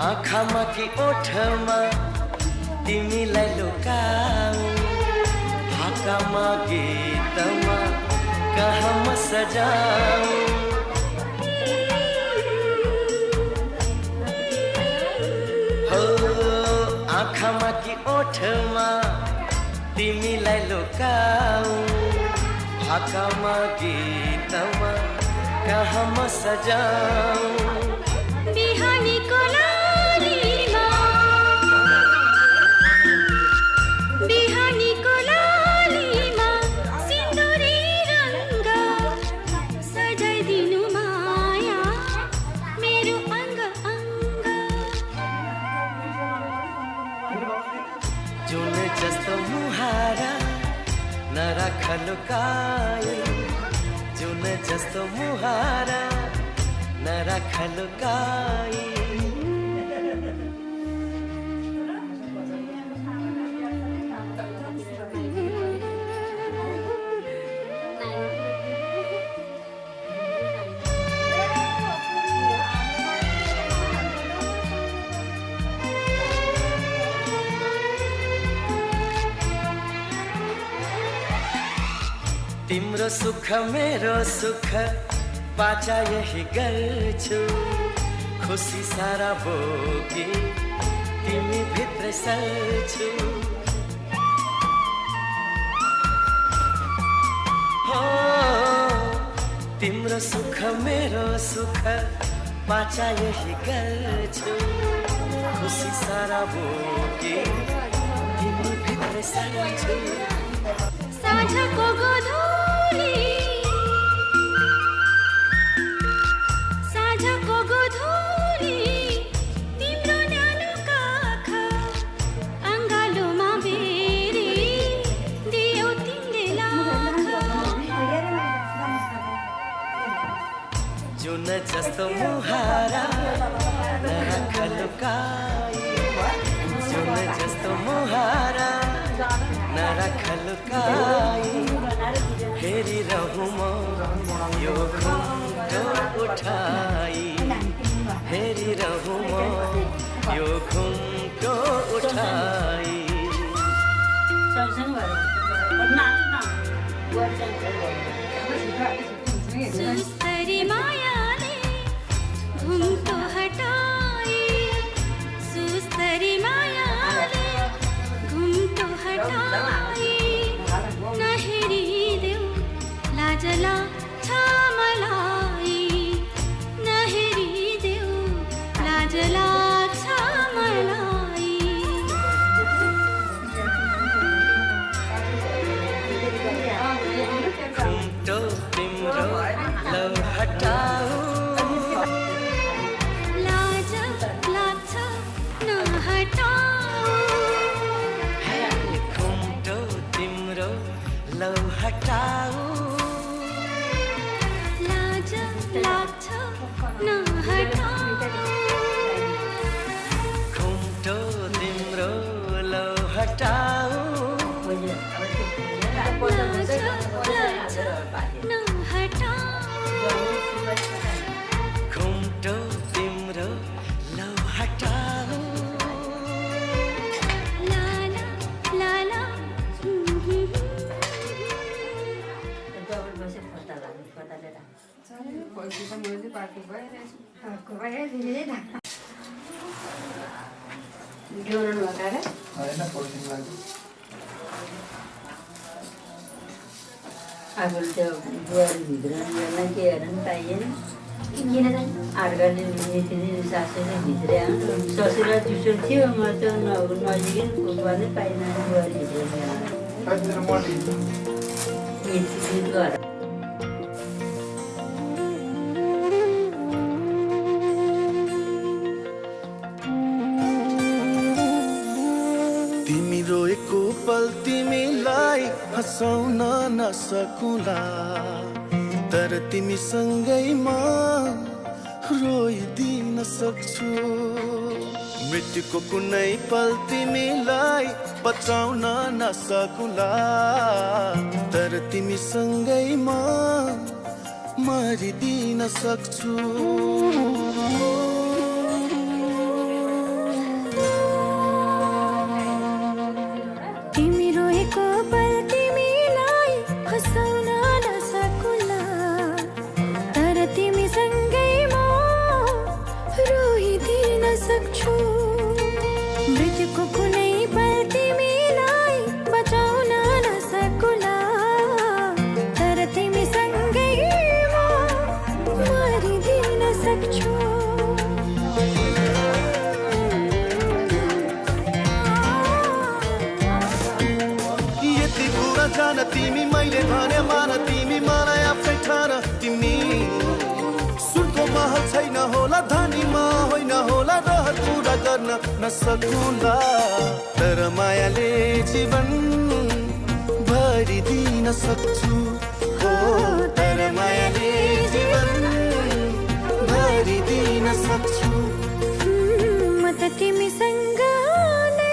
आँखामा कि ओठमा तिमीलाई लुकाऊ भाकामा गीतमा कहाँ म सजाऊ हो आँखामा कि ओठमा तिमीलाई लुकाऊ भाकामा गीतमा कहाँ म सजाऊ बिहानीको लालीमा बिहानीको लालीमा सिन्दुरी रङ्ग सजाइदिनु माया मेरो अङ्ग अङ्ग जुन जस्तो मुहारा नराख लुकाई जुन जस्तो मुहारा नराख लुकाई तिम्रो सुख मेरो सुख बाचा यही गर्छु खुसी सारा बोकी तिमी भित्र सर्छु हो तिम्रो सुख मेरो सुख बाचा यही गर्छु खुसी सारा बोकी तिमी भित्र सर्छु साँझको गोधूली साँझको गोधूली तिम्रो न्यानो काखा अङ्गालोमा बेरी दियौ तिमीले लाखा जुन जस्तो मुहारा नराख लुकाई जुन जस्तो मुहारा उठाई हेरिरहूँ म यो घुम्टो उठाई हेरिरहूँ म यो घुम्टो उठाई सुस्तरी मायाले घुम्टो हटाई सुस्तरी मायाले घुम्टो हटाई नहेरिदेऊ लाज लाग्छ मलाई नहेरिदेऊ लाज लाग्छ मलाई घुम्टो तिम्रो लौ हटाऊ लाज लाग्छ नहटाऊ घुम्टो तिम्रो लौ हटाऊ लाज लाग्छ नहटाऊ घुम्टो तिम्रो लौ हटाऊ लाज लाग्छ नहटाऊ घुम्टो तिम्रो लौ हटाऊ लाला लाला आफूले त्यो बुहारी भित्र यसलाई के हेर्न पाइएन आठ गर्ने मितिनी सासूले भित्र आउनु ससुरा चिसो थियो म त नजिकै भन्नै पाइनँ बुहारी भित्र घर तिमी रोएको पल तिमीलाई हँसाउन नसकुला तर तिमीसँगैमा रोइदिन सक्छु मृत्युको कुनै पल तिमीलाई बचाउन नसकुला तर तिमीसँगैमा मरिदिन सक्छु तिमी रोएको पल तिमीलाई हँसाउन नसकुला तर तिमीसँगै म रोइदिन सक्छु मृत्युको कुनै पल तिमीलाई बचाउन नसकुला तर तिमीसँगै म मरिदिन सक्छु जान तिमी मैले भने मान तिमी मलाई आफै ठान तिमी सुनको महल छैन होला धनीमा होइन होला रहर पुरा गर्न नसकुला तर मायाले जीवन भरिदिन सक्छु हो तर मायाले जीवन भरिदिन सक्छु म त तिमीसँग नै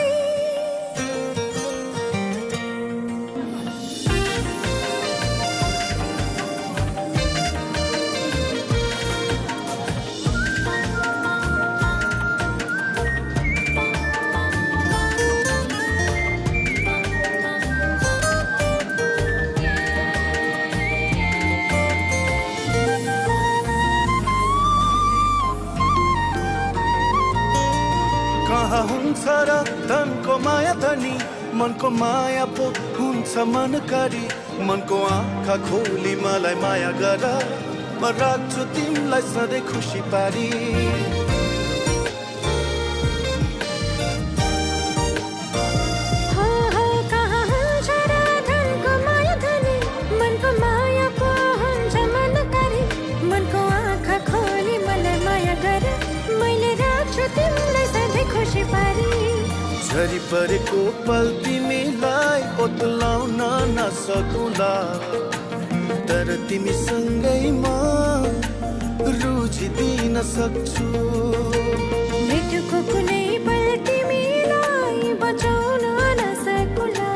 कहाँ हुन्छ र धनको माया धनी मनको माया पो हुन्छ मनकारी मनको आँखा खोली मलाई माया गर म राख्छु तिमीलाई सधैँ खुसी पारी कहाँ हुन्छ र धनको माया धनी मनको माया पो हुन्छ मनकारी मनको आँखा खोली मलाई माया गर मैले राख्छु तिमीलाई सधैँ खुसी पारी झरी परेको पल तिमीलाई ओतलाउन नसकुला तर तिमीसँगै म रुझिदिन सक्छु मृत्युको कुनै पल तिमीलाई बचाउन नसकुला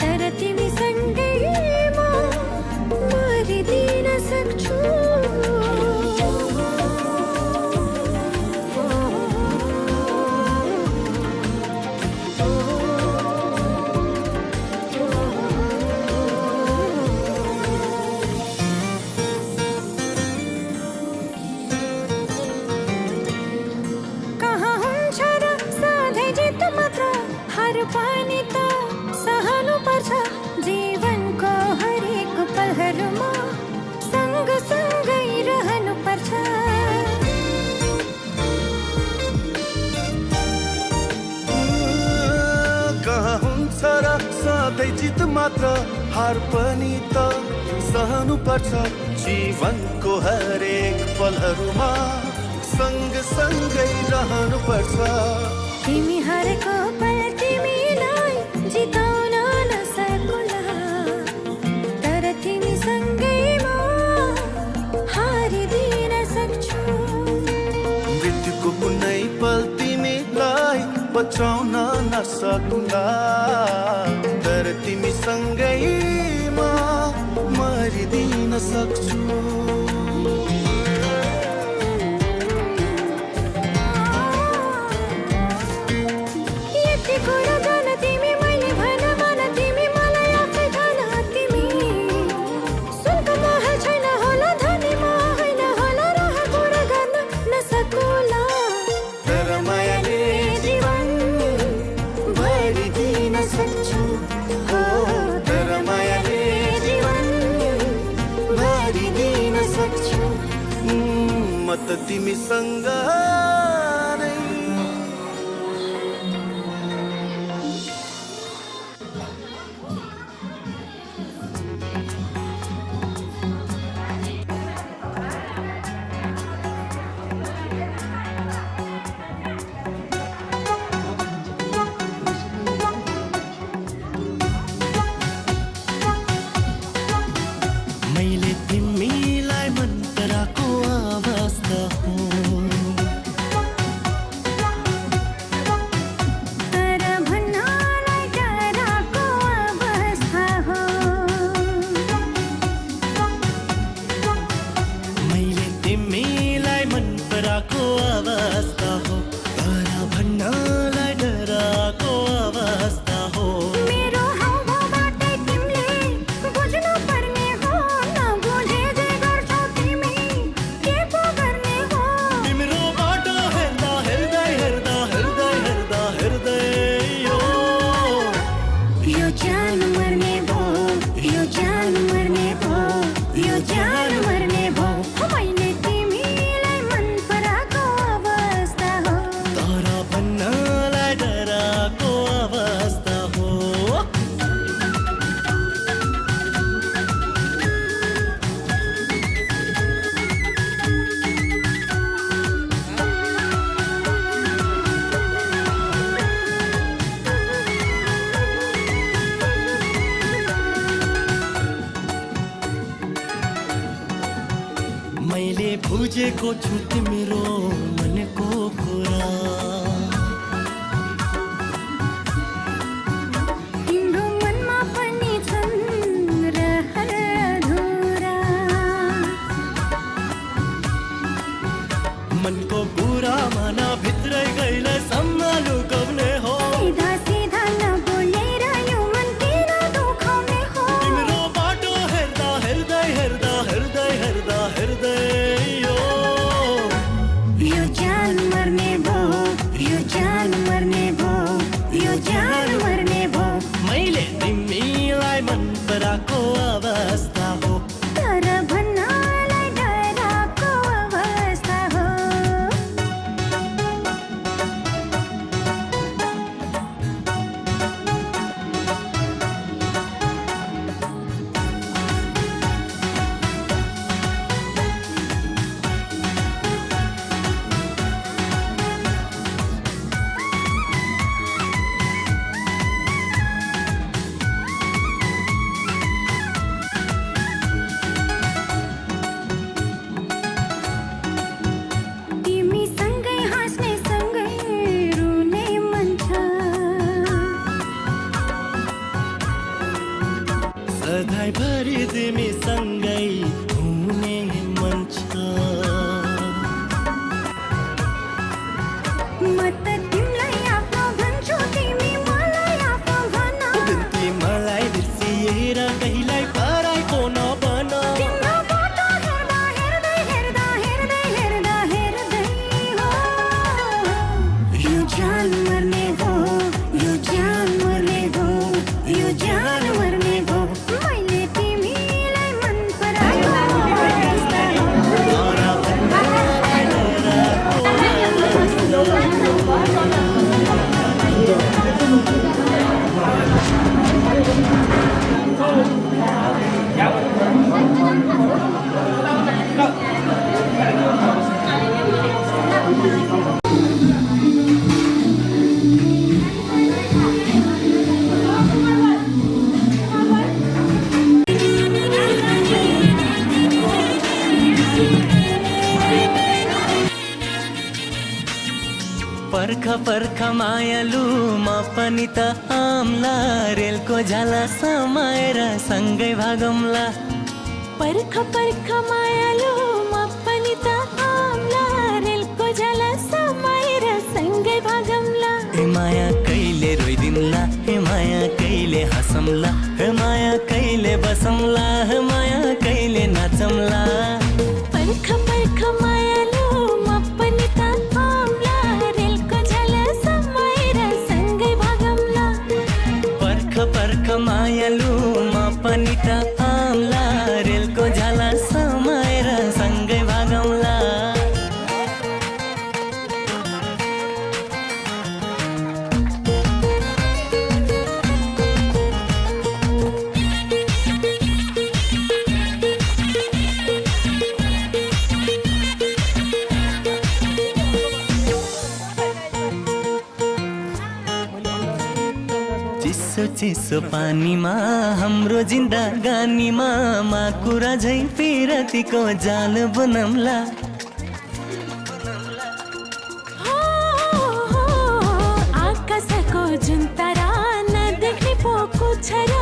तर सधैँ जित मात्र हार पनि त सहनु पर्छ जीवनको हरेक पलहरूमा सँगसँगै रहनु पर्छ तिमी हारेको पल तिमीलाई जिताउन नसकुला तर तिमी सँगैमा हारिदिन सक्छु मृत्युको कुनै पल तिमीलाई बचाउन नसकुला तर तिमी सँगैमा मरिदिन सक्छु कुरा जान तिमी मैले भन मन तिमी मलाई आफै थान तिमी सुनको महल छैन होला धनी म होइन होला रह कुरा गर्न नसकुला तर मायाले जीवन भरिदिन सक्छु हो तर मायाले जीवन भरिदिन सक्छु म त तिमीसँग नै मैले तिमीलाई मन पराएको अवस्था हो तर भन्नलाई डराको अवस्था हो मैले तिमीलाई मन पराएको अवस्था हो तर भन्नलाई डराएको अवस्था हो मेरो हाउभाउबाटै तिमीले बुझ्नु पर्ने हो नबुझे जे गर्छौ तिमी के पो गर्ने हो तिम्रो बाटो हेर्दा हेर्दै हेर्दा हेर्दै हेर्दा हेर्दै यो जान मर्ने भो यो जान मर्ने भो यो जान मर्ने भो मैले तिमीलाई मन पराएको अवस्था हो तर भन्नलाई डराएको अवस्था हो मैले बुझेको छु तिम्रो मनको कुरा तिम्रो मनमा पनि छन् रहर अधुरा मनको कुरा माना भित्रै गइलाई सम्हालु गउने हो सीधा सीधा नबोलेर यो मन किन दुखाउने हो तिम्रो बाटो हेर्दा हेर्दै हेर्दा हेर्दै हेर्दा हेर्दै यो जान मर्ने भो यो जान मर्ने भो यो जान मर्ने भो मैले तिमीलाई मन पराएको अवस्था हो तर भन्नलाई डराको अवस्था हो तिमी सँगै हाँस्ने सँगै रुने मन छ सधैँभरि तिमी सँगै हुने मन छ म त तिमीलाई आफ्नो भन्छु तिमी मलाई आफ्नो भन बिन्ती मलाई बिर्सिएर कहिल्यै पराइको नबन तिम्रो बाटो हेर्दा हेर्दै हेर्दा हेर्दै हेर्दा हेर्दै हो यो जान मर्ने भो यो जान मर्ने भो यो जान मर्ने भो मैले तिमीलाई मन पर्ख मायालु म पनि त आम्ला रेलको झाला समाएर सँगै भागौँला पर्ख पर्ख मायालु म पनि त आम्ला रेलको झाला समाएर सँगै भागौँला ए माया कहिले रोइदिउँला हे माया कहिले हँसौँला हे माया कहिले बसौँला हे माया कहिले नाचौँला पर्ख पर्ख मायालु म पनि त आम्ला रेलको झाला समाएर सँगै भागौँला पर्ख पर्ख मायालु म पनि त आम्ला रेलको झाला समाएर सँगै भागौँला चिसो पानीमा हाम्रो जिन्दगानीमा माकुरा झै पिरतीको जाल बनौँला आकाशको जुन तारा नदेख्ने पोको छ र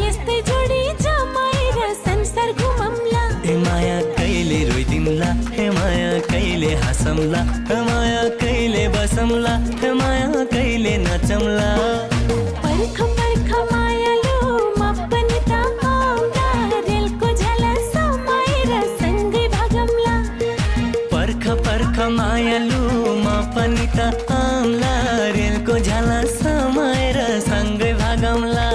यस्तै जोडी जमाएर संसार घुमौँला हे माया कहिले रोइदिउँला हे माया कहिले हँसौँला हे माया कहिले बसौँला हे माया कहिले नाचौँला पर्ख पर्ख मायालु म पनि त आउँला रेलको झाला समाएर सँगै भागौँला पर्ख पर्ख मायालु म पनि त आउँला रेलको झाला समाएर सँगै भागौँला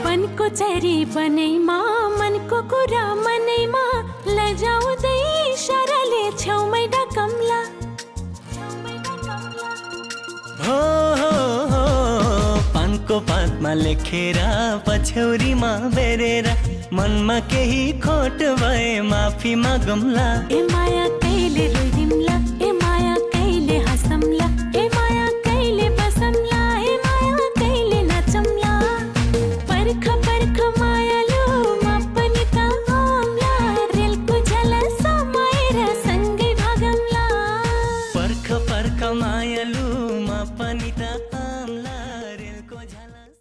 वनको चरी बनैमा मनको कुरा मनैमा लजाउँदै इसाराले छेउमै डकम्ला हो हो हो पानको पातमा लेखेर पछ्यौरीमा बेरेर मनमा केही खोट भए माफी मागौँला ए माया कहिले रोइदिउँला ए माया कहिले हँसौँला ए माया कहिले बसौँला ए माया कहिले नाचौँला पर्ख